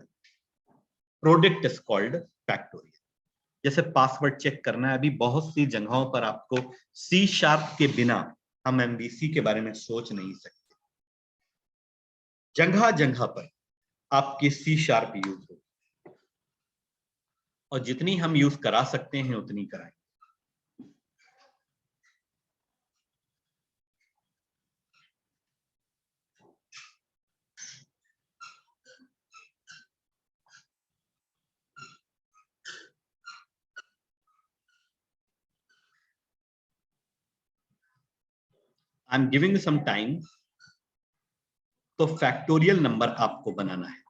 product is called factorial. जैसे पासवर्ड चेक करना है, अभी बहुत सी जगहों पर आपको C# के बिना हम MVC के बारे में सोच नहीं सकते। जगह जगह पर आपकी C# यूज हो, और जितनी हम यूज करा सकते हैं उतनी कराएं। I am giving some time. तो फैक्टोरियल नंबर आपको बनाना है,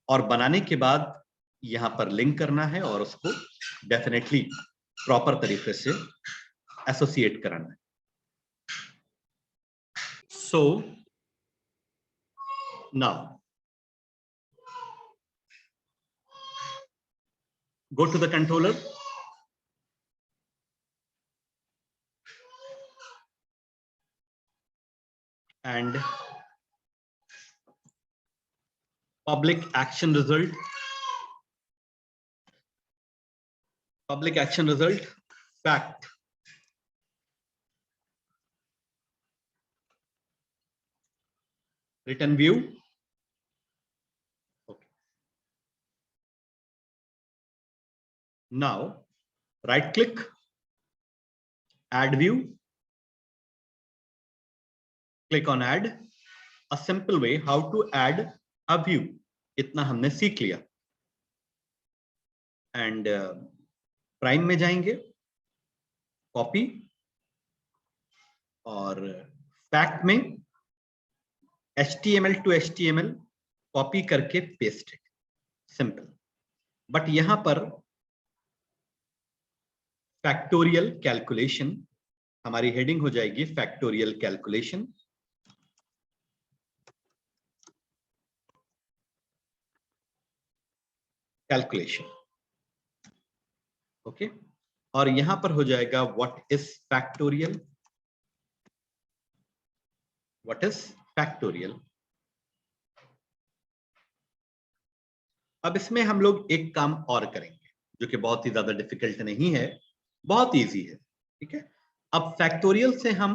और बनाने के बाद यहां पर लिंक करना है और उसको डेफिनेटली प्रॉपर तरीके से एसोसिएट कराना है। So now go to the controller and public action result fact written view. Okay. Now right click, add view, click on add. A simple way how to add a view, इतना हमने सीख लिया। एंड प्राइम में जाएंगे, कॉपी, और फैक्ट में HTML to HTML कॉपी करके पेस्ट इट, सिंपल। बट यहां पर फैक्टोरियल कैलकुलेशन हमारी हेडिंग हो जाएगी, फैक्टोरियल कैलकुलेशन। ओके, और यहां पर हो जाएगा व्हाट इज फैक्टोरियल, अब इसमें हम लोग एक काम और करेंगे जो कि बहुत ही ज्यादा डिफिकल्ट नहीं है, बहुत इजी है। ठीक है, अब फैक्टोरियल से हम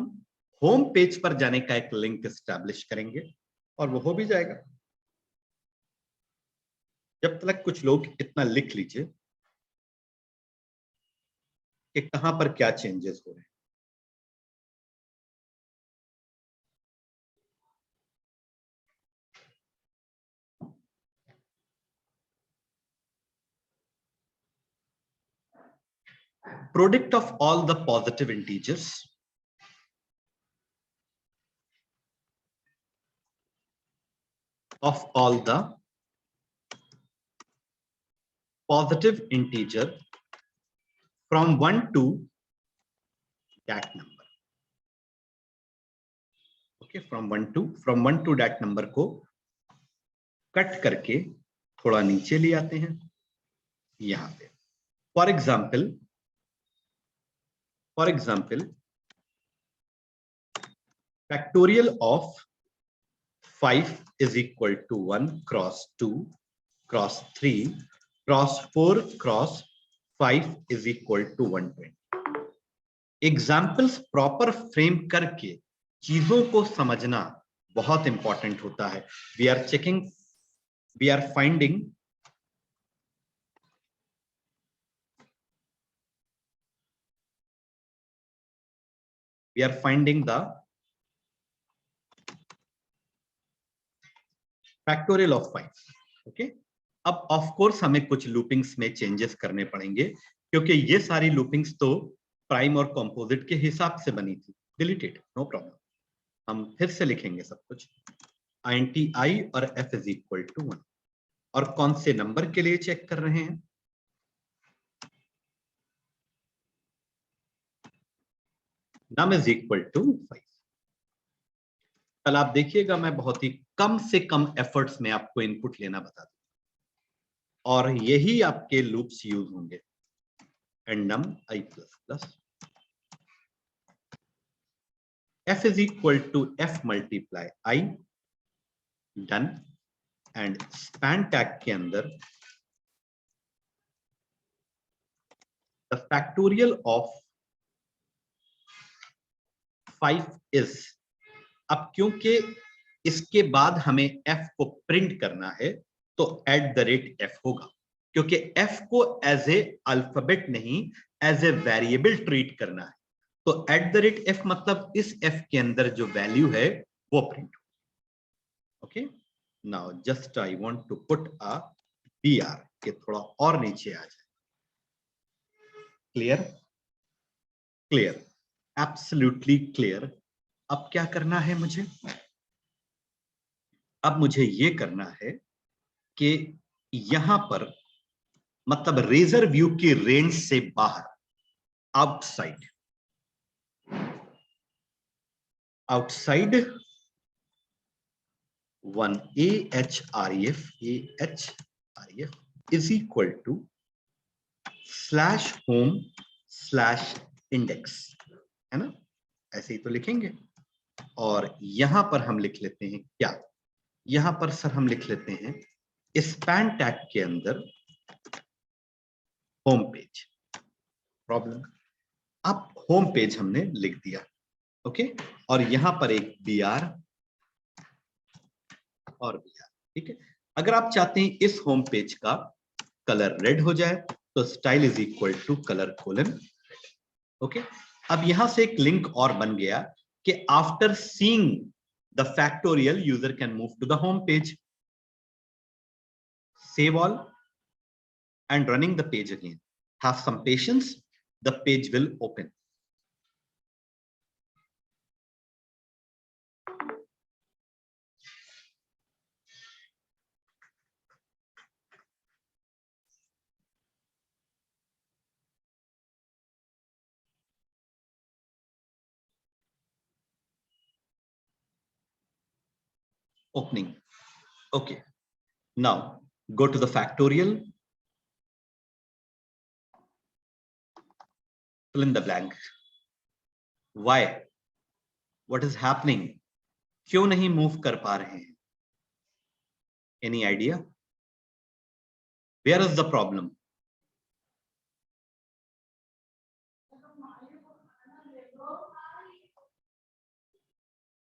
होम पेज पर जाने का एक लिंक एस्टैब्लिश करेंगे, और वो हो भी जाएगा। जब तक कुछ लोग इतना लिख लीजिए कि कहां पर क्या चेंजेस हो रहे हैं। Product of all the positive integers of all the positive integer from 1 to that number. Okay, from 1 to that number को कट करके थोड़ा नीचे ले आते हैं यहां पे। For example factorial of 5 is equal to 1 cross 2 cross 3 cross 4 cross 5 is equal to 120। Examples proper frame करके चीजों को समझना बहुत इंपॉर्टेंट होता है। We are finding the factorial of 5। Okay, अब ऑफ कोर्स हमें कुछ लूपिंग्स में चेंजेस करने पड़ेंगे, क्योंकि ये सारी लूपिंग्स तो प्राइम और कंपोजिट के हिसाब से बनी थी। डिलीटेड, नो प्रॉब्लम, हम फिर से लिखेंगे सब कुछ। INTI और F इज इक्वल टू 1, और कौन से नंबर के लिए चेक कर रहे हैं? Num is equal to 5। कल आप देखिएगा मैं बहुत ही कम से कम एफर्ट्स में आपको इनपुट लेना बता दूं। और यही आपके लूप्स यूज होंगे, एंडम i plus plus f is equal to f multiply i, done. And span tag के अंदर द फैक्टोरियल ऑफ 5 इज, अब क्योंकि इसके बाद हमें f को प्रिंट करना है तो @f होगा, क्योंकि f को एज ए अल्फाबेट नहीं एज ए वेरिएबल ट्रीट करना है, तो @f मतलब इस f के अंदर जो वैल्यू है वो प्रिंट हो। Okay, now just I want to put a br के थोड़ा और नीचे आ जाए। Clear, clear, absolutely clear. अब क्या करना है मुझे? अब मुझे ये करना है कि यहां पर मतलब रेजर व्यू की रेंज से बाहर, outside, outside 1 ahref is equal to /home/index, है ना? ऐसे ही तो लिखेंगे। और यहां पर हम लिख लेते हैं क्या? यहां पर सर हम लिख लेते हैं स्पैन टैग के अंदर होम पेज। प्रॉब्लम, अब होम पेज हमने लिख दिया, ओके, और यहां पर एक br और br, ठीक है। अगर आप चाहते हैं इस होम पेज का कलर रेड हो जाए तो style is equal to colour colon red, okay. अब यहां से एक लिंक और बन गया कि after seeing the factorial user can move to the home page, save all and running the page again. Have some patience, the page will open. Opening. Okay. Now go to the factorial. Fill in the blank. Why? What is happening? क्यों नहीं मूव कर पा रहे हैं? Any idea? Where is the problem?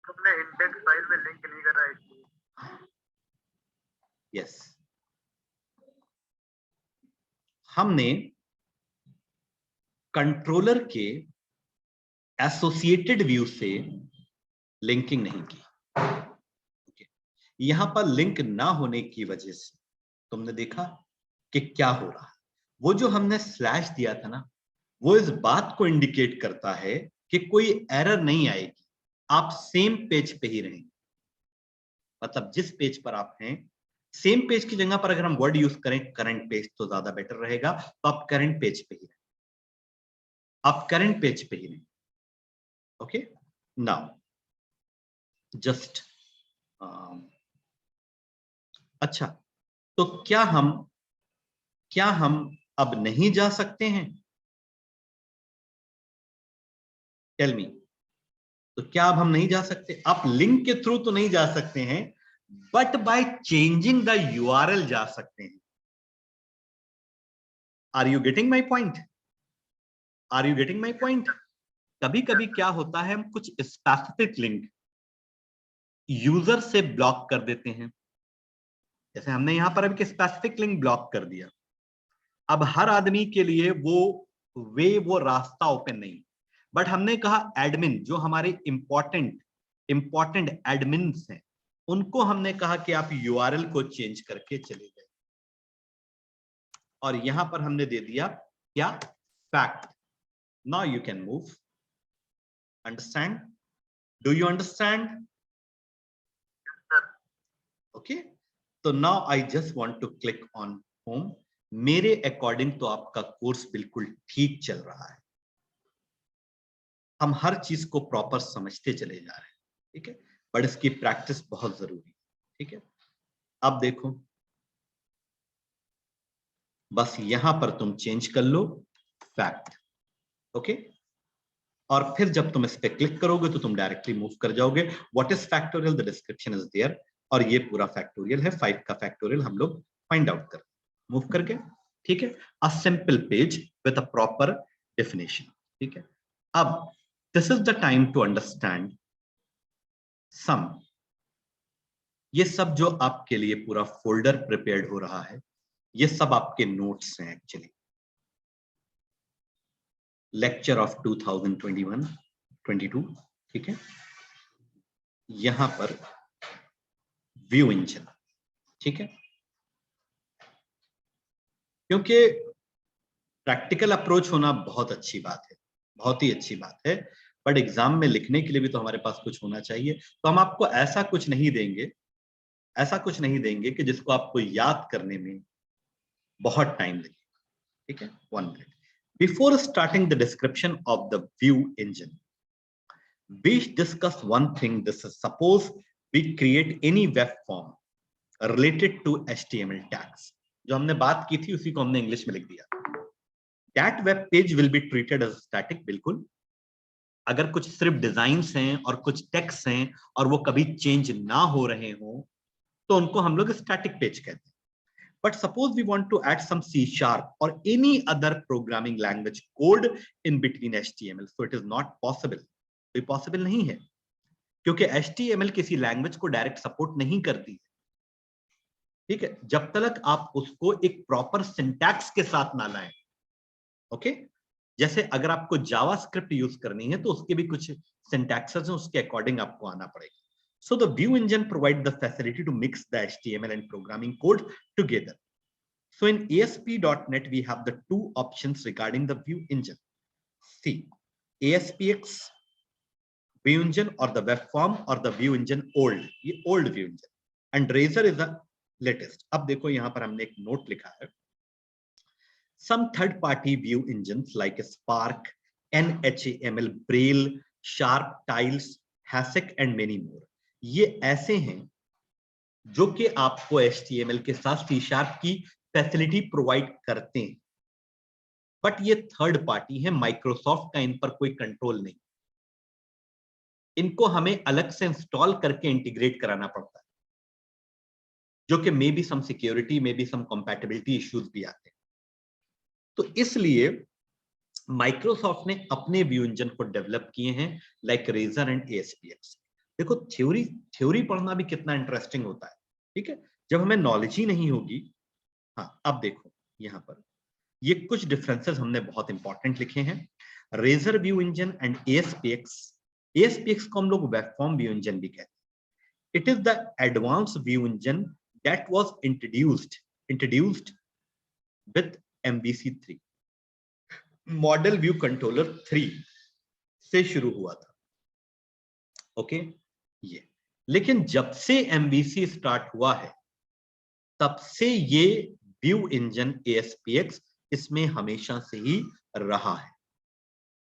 तुमने इंडेक्स फाइल में लिंक नहीं करा है। Yes. हमने कंट्रोलर के एसोसिएटेड व्यू से लिंकिंग नहीं की। okay. यहां पर लिंक ना होने की वजह से तुमने देखा कि क्या हो रहा है। वो जो हमने स्लैश दिया था ना, वो इस बात को इंडिकेट करता है कि कोई एरर नहीं आएगी, आप सेम पेज पे ही रहेंगे। मतलब जिस पेज पर आप हैं, सेम पेज की जगह पर अगर हम वर्ड यूज करें करंट पेज तो ज्यादा बेटर रहेगा, तो आप करंट पेज पे ही रहें, आप करंट पेज पे ही रहें। ओके, नाउ जस्ट अच्छा, तो क्या हम अब नहीं जा सकते हैं? Tell me. तो क्या अब हम नहीं जा सकते? आप लिंक के थ्रू तो नहीं जा सकते हैं, but by changing the URL जा सकते हैं। Are you getting my point? Are you getting my point? कभी कभी क्या होता है, हम कुछ स्पेसिफिक लिंक यूजर से ब्लॉक कर देते हैं। जैसे हमने यहां पर अभी स्पेसिफिक लिंक ब्लॉक कर दिया। अब हर आदमी के लिए वो रास्ता ओपन नहीं, बट हमने कहा एडमिन, जो हमारे इंपॉर्टेंट एडमिन्स हैं, उनको हमने कहा कि आप यूआरएल को चेंज करके चले गए, और यहां पर हमने दे दिया क्या? Fact. Now you can move. Understand? Do you understand? Okay, तो now I just want to click on home. मेरे अकॉर्डिंग तो आपका कोर्स बिल्कुल ठीक चल रहा है, हम हर चीज को प्रॉपर समझते चले जा रहे हैं, ठीक है, बट इसकी प्रैक्टिस बहुत जरूरी है, ठीक है। अब देखो, बस यहां पर तुम चेंज कर लो फैक्ट, ओके। और फिर जब तुम इस पे क्लिक करोगे तो तुम डायरेक्टली मूव कर जाओगे। What is factorial, the description is there, और ये पूरा फैक्टोरियल है, 5 का फैक्टोरियल हम लोग फाइंड आउट कर मूव करके, ठीक है। A simple page with a proper definition, ठीक है। अब this is the time to understand some. ये सब जो आपके लिए पूरा फोल्डर प्रिपेयर्ड हो रहा है, ये सब आपके नोट्स हैं एक्चुअली। लेक्चर ऑफ 2021-22, ठीक है। यहां पर व्यू इंजन, ठीक है। क्योंकि प्रैक्टिकल अप्रोच होना बहुत अच्छी बात है, बहुत ही अच्छी बात है, बट एग्जाम में लिखने के लिए भी तो हमारे पास कुछ होना चाहिए। तो हम आपको ऐसा कुछ नहीं देंगे, ऐसा कुछ नहीं देंगे कि जिसको आपको याद करने में बहुत टाइम लगे, ठीक है। 1 minute before starting the description of the view engine, we discuss one thing. This is suppose we create any web form related to HTML tags. जो हमने बात की थी उसी को हमने इंग्लिश में लिख दिया। That web page will be treated as static, बिल्कुल। अगर कुछ सिर्फ डिजाइन्स हैं और कुछ टेक्स्ट हैं और वो कभी चेंज ना हो रहे हो तो उनको हम लोग स्टैटिक पेज कहते हैं। But suppose we want to add some C# or any other programming language code in between HTML, so it is not possible. तो पॉसिबल नहीं है क्योंकि HTML किसी लैंग्वेज को डायरेक्ट सपोर्ट नहीं करती है, ठीक है, जब तक आप उसको एक प्रॉपर सिंटैक्स के साथ ना लाएं, ओके। जैसे अगर आपको जावास्क्रिप्ट यूज करनी है तो उसके भी कुछ सिंटैक्सेस हैं, उसके अकॉर्डिंग आपको आना पड़ेगा। So the view engine provides the facility to mix the HTML and programming code together. So in ASP.NET we have the two options regarding the view engine. See, ASPX view engine or the web form or the view engine old, ये old view engine, and Razor is the latest. अब देखो यहां पर हमने एक नोट लिखा है, some third party view engines like Spark, NHAML, Braille, Sharp, Tiles, Hasek and many more, ये ऐसे हैं जो कि आपको HTML के साथ C# की फैसिलिटी प्रोवाइड करते हैं, बट ये थर्ड पार्टी है, माइक्रोसॉफ्ट का इन पर कोई कंट्रोल नहीं, इनको हमें अलग से इंस्टॉल करके इंटीग्रेट कराना पड़ता है, जो कि maybe some security, maybe some compatibility issues भी आते हैं। तो इसलिए माइक्रोसॉफ्ट ने अपने व्यू इंजन को डेवलप किए हैं लाइक रेजर एंड ASPX। देखो थ्योरी पढ़ना भी कितना इंटरेस्टिंग होता है, ठीक है, जब हमें नॉलेज ही नहीं होगी। हाँ, अब देखो यहां पर ये कुछ डिफरेंसेस हमने बहुत इंपॉर्टेंट लिखे हैं। Razor view engine and ASPX को हम लोग वेब फॉर्म व्यू इंजन भी कहते हैं। It is the advanced view engine that was introduced with MVC3, Model View Controller 3 से शुरू हुआ था, ओके ये। लेकिन जब से MVC स्टार्ट हुआ है तब से ये व्यू इंजन ASPX इसमें हमेशा से ही रहा है।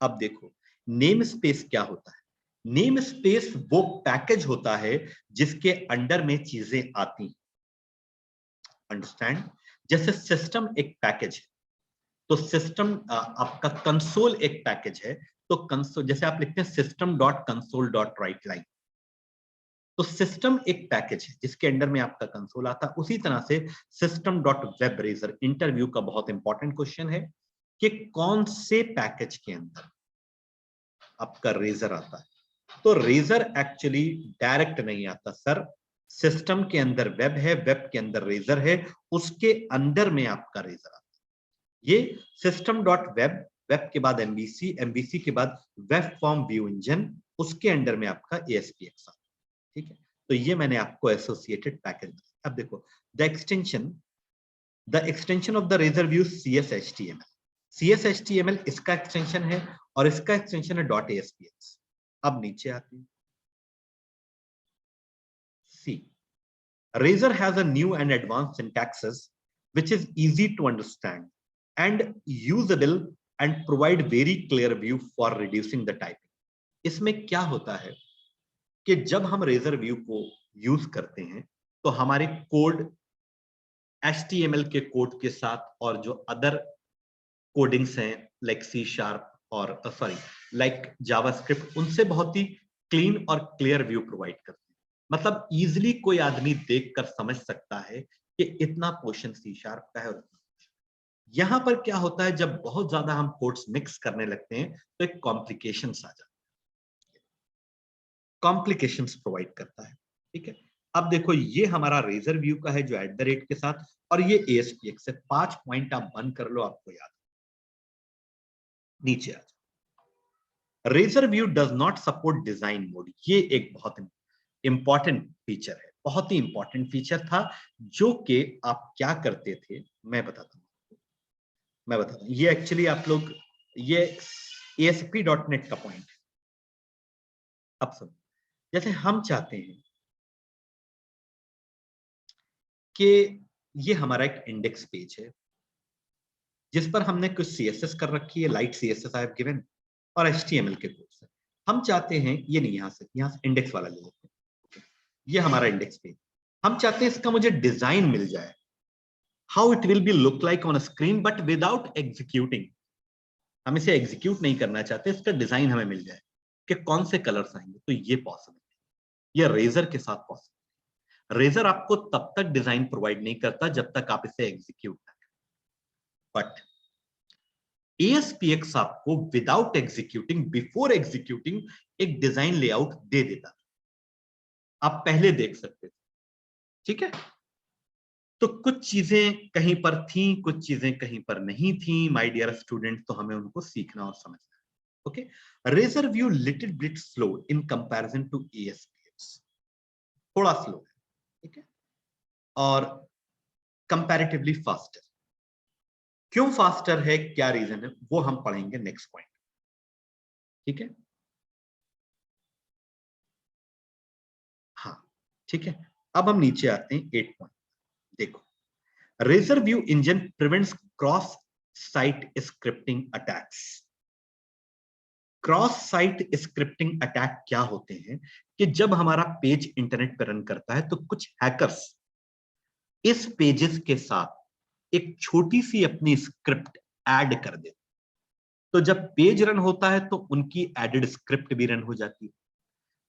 अब देखो नेम स्पेस क्या होता है, नेम स्पेस वो पैकेज होता है जिसके अंडर में चीजें आती हैं, अंडरस्टैंड। जैसे सिस्टम एक पैकेज है, तो सिस्टम आपका कंसोल एक पैकेज है, तो कंसोल जैसे आप लिखते हैं system.console.writeline, तो सिस्टम एक पैकेज है जिसके अंडर में आपका कंसोल आता है। उसी तरह से system.webRazor, इंटरव्यू का बहुत इंपॉर्टेंट क्वेश्चन है कि कौन से पैकेज के अंदर आपका रेजर आता है। तो रेजर एक्चुअली डायरेक्ट नहीं आता सर, सिस्टम के अंदर वेब है, वेब के अंदर रेजर है, उसके अंदर में आपका रेजर आता है। ये सिस्टम डॉट वेब, वेब के बाद MVC, MVC के बाद वेब फॉर्म व्यू इंजन, उसके अंडर में आपका ASPX आता है, ठीक है। तो ये मैंने आपको एसोसिएटेड पैकेज। अब देखो the extension of the razor view CSHTML, CSHTML इसका एक्सटेंशन है और इसका एक्सटेंशन है .ASPX। अब नीचे आते हैं, सी Razor has a new and advanced syntaxes which is easy to understand and usable and provide very clear view for reducing the typing। इसमें क्या होता है कि जब हम Razor व्यू को यूज करते हैं तो हमारे कोड HTML के कोड के साथ और जो अदर कोडिंग्स हैं लाइक C# और सॉरी लाइक जावास्क्रिप्ट, उनसे बहुत ही क्लीन और क्लियर व्यू प्रोवाइड करते हैं। मतलब इजिली कोई आदमी देखकर समझ सकता है कि इतना पोर्शन C# का है। और यहां पर क्या होता है, जब बहुत ज्यादा हम कोड्स मिक्स करने लगते हैं तो एक कॉम्प्लिकेशंस आ जाता है, कॉम्प्लिकेशंस प्रोवाइड करता है। ठीक है, अब देखो ये हमारा रेजर व्यू का है जो @ के साथ, और ये ASPX है। 5 पॉइंट आप बंद कर लो, आपको याद नीचे आ जाओ। Razor view does not support design mode. ये एक बहुत इंपॉर्टेंट फीचर है, बहुत ही इंपॉर्टेंट फीचर था, जो कि आप क्या करते थे मैं बताता हूं। ये एक्चुअली आप लोग, ये ASP.NET का पॉइंट है। अब सुनो, जैसे हम चाहते हैं कि ये हमारा एक इंडेक्स पेज है जिस पर हमने कुछ CSS कर रखी है, light CSS I have given, और HTML के कोड्स है। हम चाहते हैं ये नहीं, यहां से इंडेक्स वाला ले लेते हैं। ये हमारा इंडेक्स पेज, हम चाहते हैं इसका मुझे डिजाइन मिल जाए, how it will be look like on screen but without executing. हम इसे एग्जीक्यूट नहीं करना चाहते, इसका डिजाइन हमें मिल जाए कि कौन से कलर्स आएंगे। तो ये पॉसिबल है, ये रेजर के साथ पॉसिबल। रेजर आपको तब तक डिजाइन प्रोवाइड नहीं करता जब तक आप इसे एग्जीक्यूट ना करें, बट ASPX आपको विदाउट एग्जीक्यूटिंग, बिफोर एग्जीक्यूटिंग एक डिजाइन लेआउट दे देता, आप पहले देख सकते थे। ठीक है, तो कुछ चीजें कहीं पर थी, कुछ चीजें कहीं पर नहीं थी माय डियर स्टूडेंट, तो हमें उनको सीखना और समझना है। Okay, razor view little bit slow in comparison to ASPX, थोड़ा स्लो है। ठीक है, और कंपैरेटिवली फास्टर। क्यों फास्टर है, क्या रीजन है, वो हम पढ़ेंगे नेक्स्ट पॉइंट। ठीक है, हाँ ठीक है, अब हम नीचे आते हैं 8 पॉइंट। देखो, razor view engine prevents cross site scripting attacks. Cross site scripting attack क्या होते हैं कि जब हमारा पेज इंटरनेट पर रन करता है तो कुछ हैकर्स इस पेजेस के साथ एक छोटी सी अपनी स्क्रिप्ट ऐड कर देते, तो जब पेज रन होता है तो उनकी एडेड स्क्रिप्ट भी रन हो जाती है।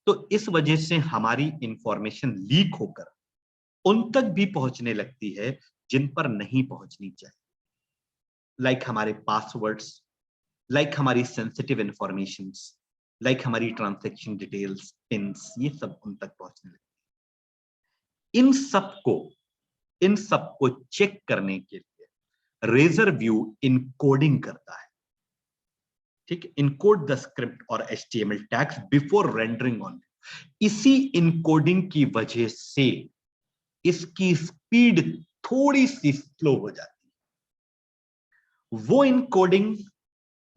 तो इस वजह से हमारी इंफॉर्मेशन लीक होकर उन तक भी पहुंचने लगती है जिन पर नहीं पहुंचनी चाहिए, लाइक हमारे पासवर्ड्स, लाइक हमारी सेंसिटिव इंफॉर्मेशंस, लाइक हमारी ट्रांजैक्शन डिटेल्स, पिन्स, ये सब उन तक पहुंचने लगती है। इन सबको चेक करने के लिए रेजर व्यू इनकोडिंग करता है। ठीक है, इनकोड द स्क्रिप्ट और HTML tags before rendering on. इसी इनकोडिंग की वजह से इसकी स्पीड थोड़ी सी स्लो हो जाती है। वो इनकोडिंग,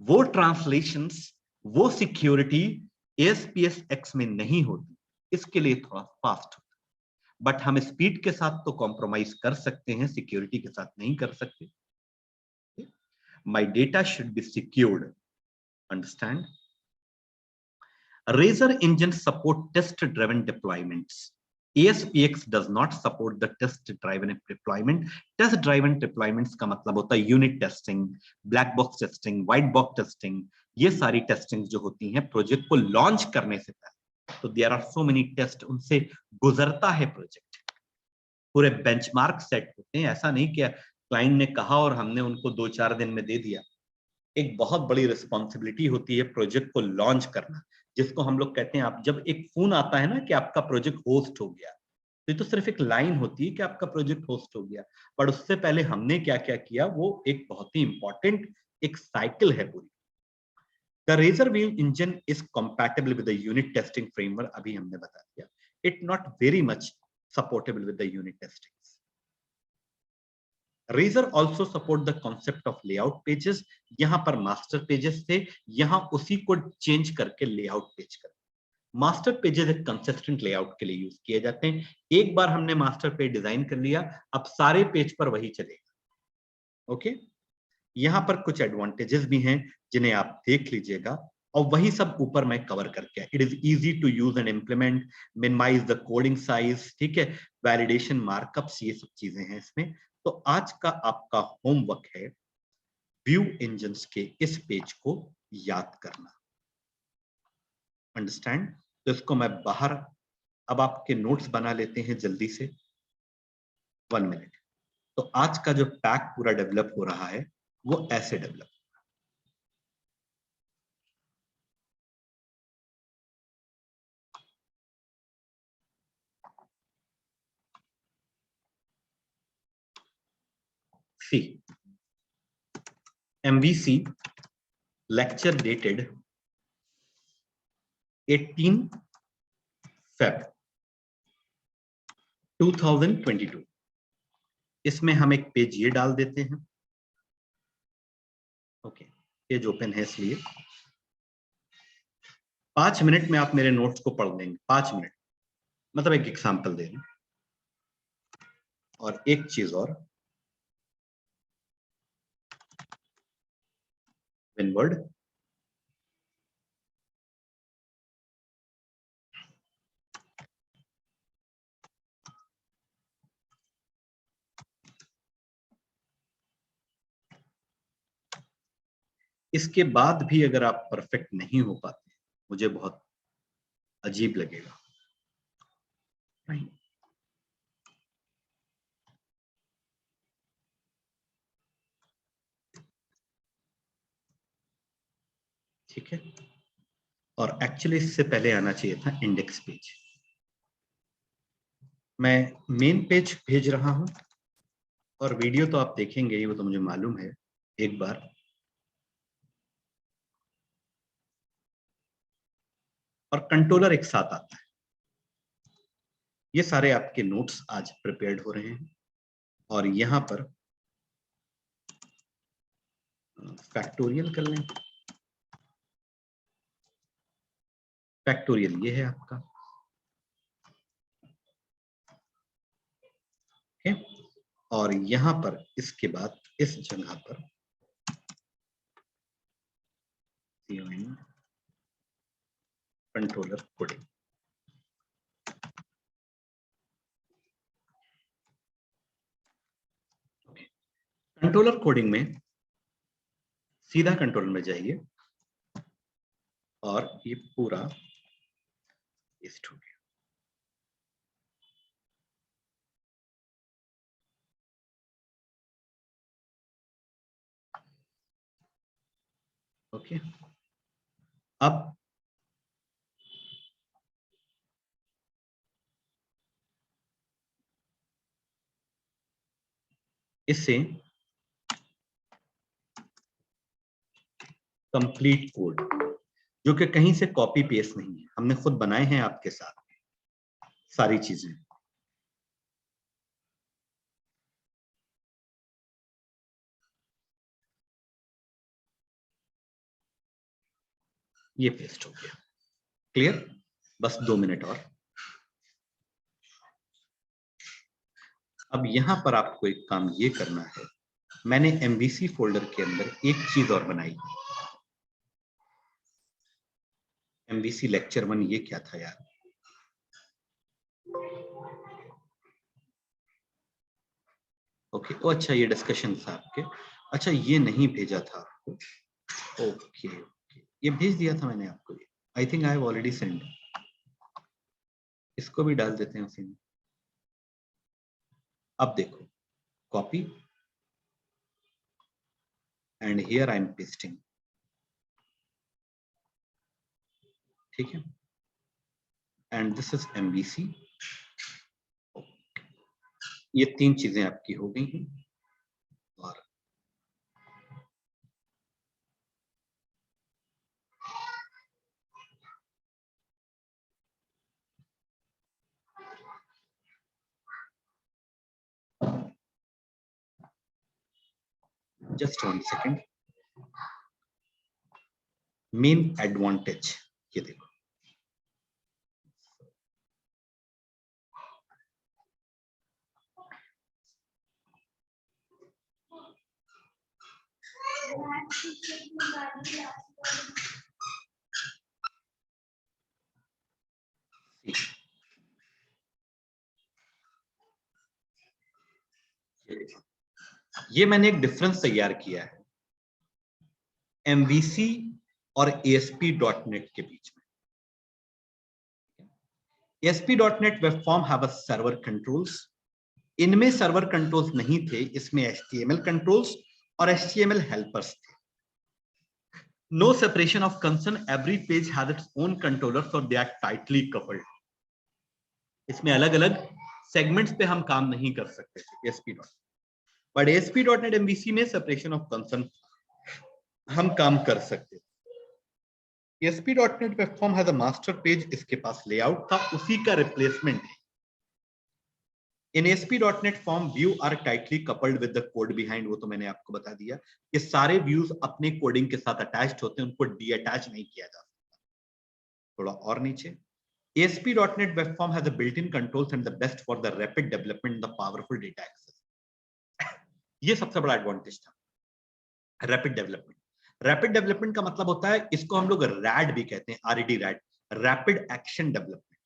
वो ट्रांसलेशंस, वो सिक्योरिटी ASPX में नहीं होती, इसके लिए थोड़ा फास्ट होता है। बट हम स्पीड के साथ तो कॉम्प्रोमाइज कर सकते हैं, सिक्योरिटी के साथ नहीं कर सकते। My data should be secured, understand. Razor engine support test-driven deployments. ASPX does not support the test-driven deployment. Test-driven deployments का मतलब होता है unit testing, black box testing, white box testing. ये सारी टेस्टिंग जो होती हैं प्रोजेक्ट को लॉन्च करने से पहले, तो there are so many test, उनसे गुजरता है प्रोजेक्ट, पूरे बेंचमार्क सेट होते हैं। ऐसा नहीं कि क्लाइंट ने कहा और हमने उनको 2-4 दिन में दे दिया। एक बहुत बड़ी रिस्पॉन्सिबिलिटी होती है प्रोजेक्ट को लॉन्च करना, जिसको हम लोग कहते हैं, आप जब एक फोन आता है ना कि आपका प्रोजेक्ट होस्ट हो गया, तो ये तो सिर्फ एक लाइन होती है कि आपका प्रोजेक्ट होस्ट हो गया, पर उससे पहले हमने क्या क्या किया वो एक बहुत ही इंपॉर्टेंट एक साइकिल है पूरी। The razor view engine is compatible with the unit testing framework, अभी हमने बता दिया। It not very much supportable with the unit testing. Razor also support the concept of layout pages. यहां पर मास्टर पेजेस थे, यहां उसी को चेंज करके लेआउट पेज कर। मास्टर पेजेस एक कंसिस्टेंट लेआउट के लिए यूज किए जाते हैं। एक बार हमने मास्टर पेज डिजाइन कर लिया, अब सारे पेज पर वही चलेगा। ओके, यहां पर कुछ एडवांटेजेस भी हैं जिन्हें आप देख लीजिएगा, और वही सब ऊपर मैं कवर करके, it is easy to use and implement, minimize the coding size, ठीक है, वैलिडेशन मार्कअप्स, ये सब चीजें हैं इसमें। तो तो आज का आपका होमवर्क है व्यू इंजन्स के इस पेज को याद करना। अंडरस्टैंड? तो इसको मैं बाहर अब आपके नोट्स बना लेते हैं जल्दी से। 1 मिनट। तो आज का जो पैक पूरा डेवलप हो रहा है वो ऐसे डेवलप। सी MVC lecture dated 18 Feb 2022। इसमें हम एक पेज ये डाल देते हैं। ओके, पेज ओपन है इसलिए 5 मिनट में आप मेरे नोट्स को पढ़ लेंगे। 5 मिनट मतलब एक एग्जाम्पल दे रहे हैं। और एक चीज और, विनवर्ड इसके बाद भी अगर आप परफेक्ट नहीं हो पाते मुझे बहुत अजीब लगेगा। नहीं, ठीक है। और एक्चुअली इससे पहले आना चाहिए था इंडेक्स पेज। मैं मेन पेज भेज रहा हूं और वीडियो तो आप देखेंगे ही, वो तो मुझे मालूम है। एक बार और कंट्रोलर एक साथ आता है। ये सारे आपके नोट्स आज प्रिपेयर्ड हो रहे हैं और यहां पर फैक्टोरियल कर लें। फैक्टोरियल ये है आपका, ओके। और यहां पर इसके बाद इस जगह पर कंट्रोलर कोडिंग। कंट्रोलर कोडिंग में सीधा कंट्रोलर में जाइए और ये पूरा पेस्ट हो गया। ओके, अब इससे कंप्लीट कोड, जो कि कहीं से कॉपी पेस्ट नहीं है, हमने खुद बनाए हैं आपके साथ सारी चीजें। ये पेस्ट हो गया। क्लियर? बस 2 मिनट और। अब यहां पर आपको एक काम ये करना है, मैंने MVC फोल्डर के अंदर एक चीज और बनाई। MVC लेक्चर 1 ये क्या था यार? ओके, ओ अच्छा, ये डिस्कशन था आपके। अच्छा, ये नहीं भेजा था आपको। ओके ओके, ये भेज दिया था मैंने आपको। ये I think I have already send. इसको भी डाल देते हैं उसी में। अब देखो, copy and here I am pasting. ठीक है, एंड दिस इज MVC। ये 3 चीजें आपकी हो गई हैं। और जस्ट 1 सेकेंड। मेन एडवांटेज ये देखो, ये मैंने एक डिफरेंस तैयार किया है MVC और ASP.NET के बीच में. ASP.NET web form have a server controls. इनमें सर्वर कंट्रोल्स नहीं थे, इसमें HTML कंट्रोल्स और HTML हेल्पर्स थे. No separation of concern. Every page has its own controller, so they are tightly coupled. इसमें अलग-अलग सेगमेंट्स पे हम काम नहीं कर सकते थे ASP.NET. But ASP.NET MVC में separation of concern हम काम कर सकते थे. ASP.NET web form has a master page. इसके पास लेआउट था, उसी का रिप्लेसमेंट है. In ASP.NET form, view are tightly coupled with the code behind. वो तो मैंने आपको बता दिया. ये सारे व्यूज अपने कोडिंग के साथ अटैच्ड होते हैं, उनको डीअटैच नहीं किया जा सकता. थोड़ा और नीचे. ASP.NET web form has a built-in controls and the best for the rapid development and the powerful data access. ये सबसे बड़ा एडवांटेज था. Rapid development. रैपिड डेवलपमेंट का मतलब होता है, इसको हम लोग रैड भी कहते हैं, RED, red, rapid action development.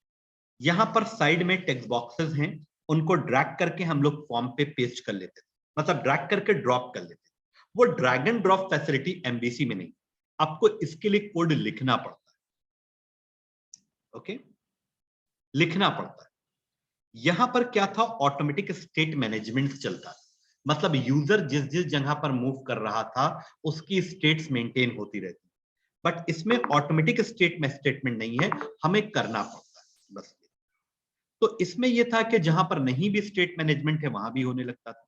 यहां पर साइड में टेक्स्ट बॉक्सेस हैं, उनको ड्रैग करके हम लोग फॉर्म पे पेस्ट कर लेते थे, मतलब ड्रैग करके ड्रॉप कर लेते थे. वो drag and drop facility MVC में नहीं. आपको इसके लिए कोड लिखना पड़ता है. ओके, लिखना पड़ता है. यहां पर क्या था, ऑटोमेटिक स्टेट मैनेजमेंट चलता है. मतलब यूजर जिस जिस जगह पर मूव कर रहा था उसकी स्टेट्स मेंटेन होती रहती. बट इसमें ऑटोमेटिक स्टेट में स्टेटमेंट नहीं है, हमें करना पड़ता है बस. तो इसमें यह था कि जहां पर नहीं भी स्टेट मैनेजमेंट है वहां भी होने लगता था.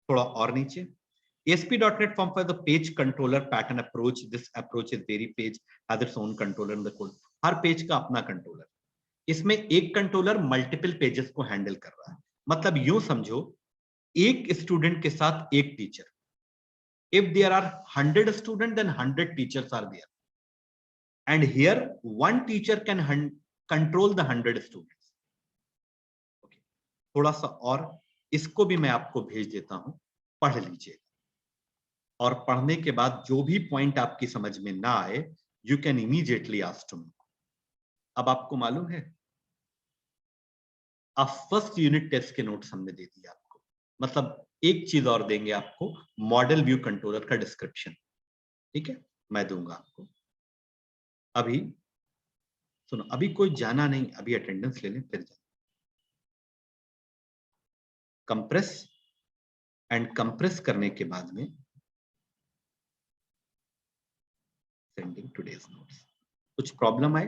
थोड़ा और नीचे. ASP.NET form for the page controller pattern approach. This approach is very page has its own controller in the code. Her page का अपना कंट्रोलर. इसमें एक कंट्रोलर मल्टीपल पेजेस को हैंडल कर रहा है. मतलब यूं समझो, एक स्टूडेंट के साथ एक teacher. If there are 100 students, then 100 teachers are there. And here one teacher can control the 100 students. Okay. थोड़ा सा और इसको भी मैं आपको भेज देता हूं, पढ़ लीजिए. और पढ़ने के बाद जो भी पॉइंट आपकी समझ में ना आए, you can immediately ask to me. अब आपको मालूम है, अब फर्स्ट यूनिट टेस्ट के नोट्स हमने दे दिए आपको. मतलब एक चीज और देंगे आपको, मॉडल व्यू कंट्रोलर का डिस्क्रिप्शन. ठीक है, मैं दूंगा आपको. अभी सुनो, अभी कोई जाना नहीं, अभी अटेंडेंस ले लें फिर जाना. कंप्रेस, एंड कंप्रेस करने के बाद में सेंडिंग टुडेज नोट्स. कुछ प्रॉब्लम आए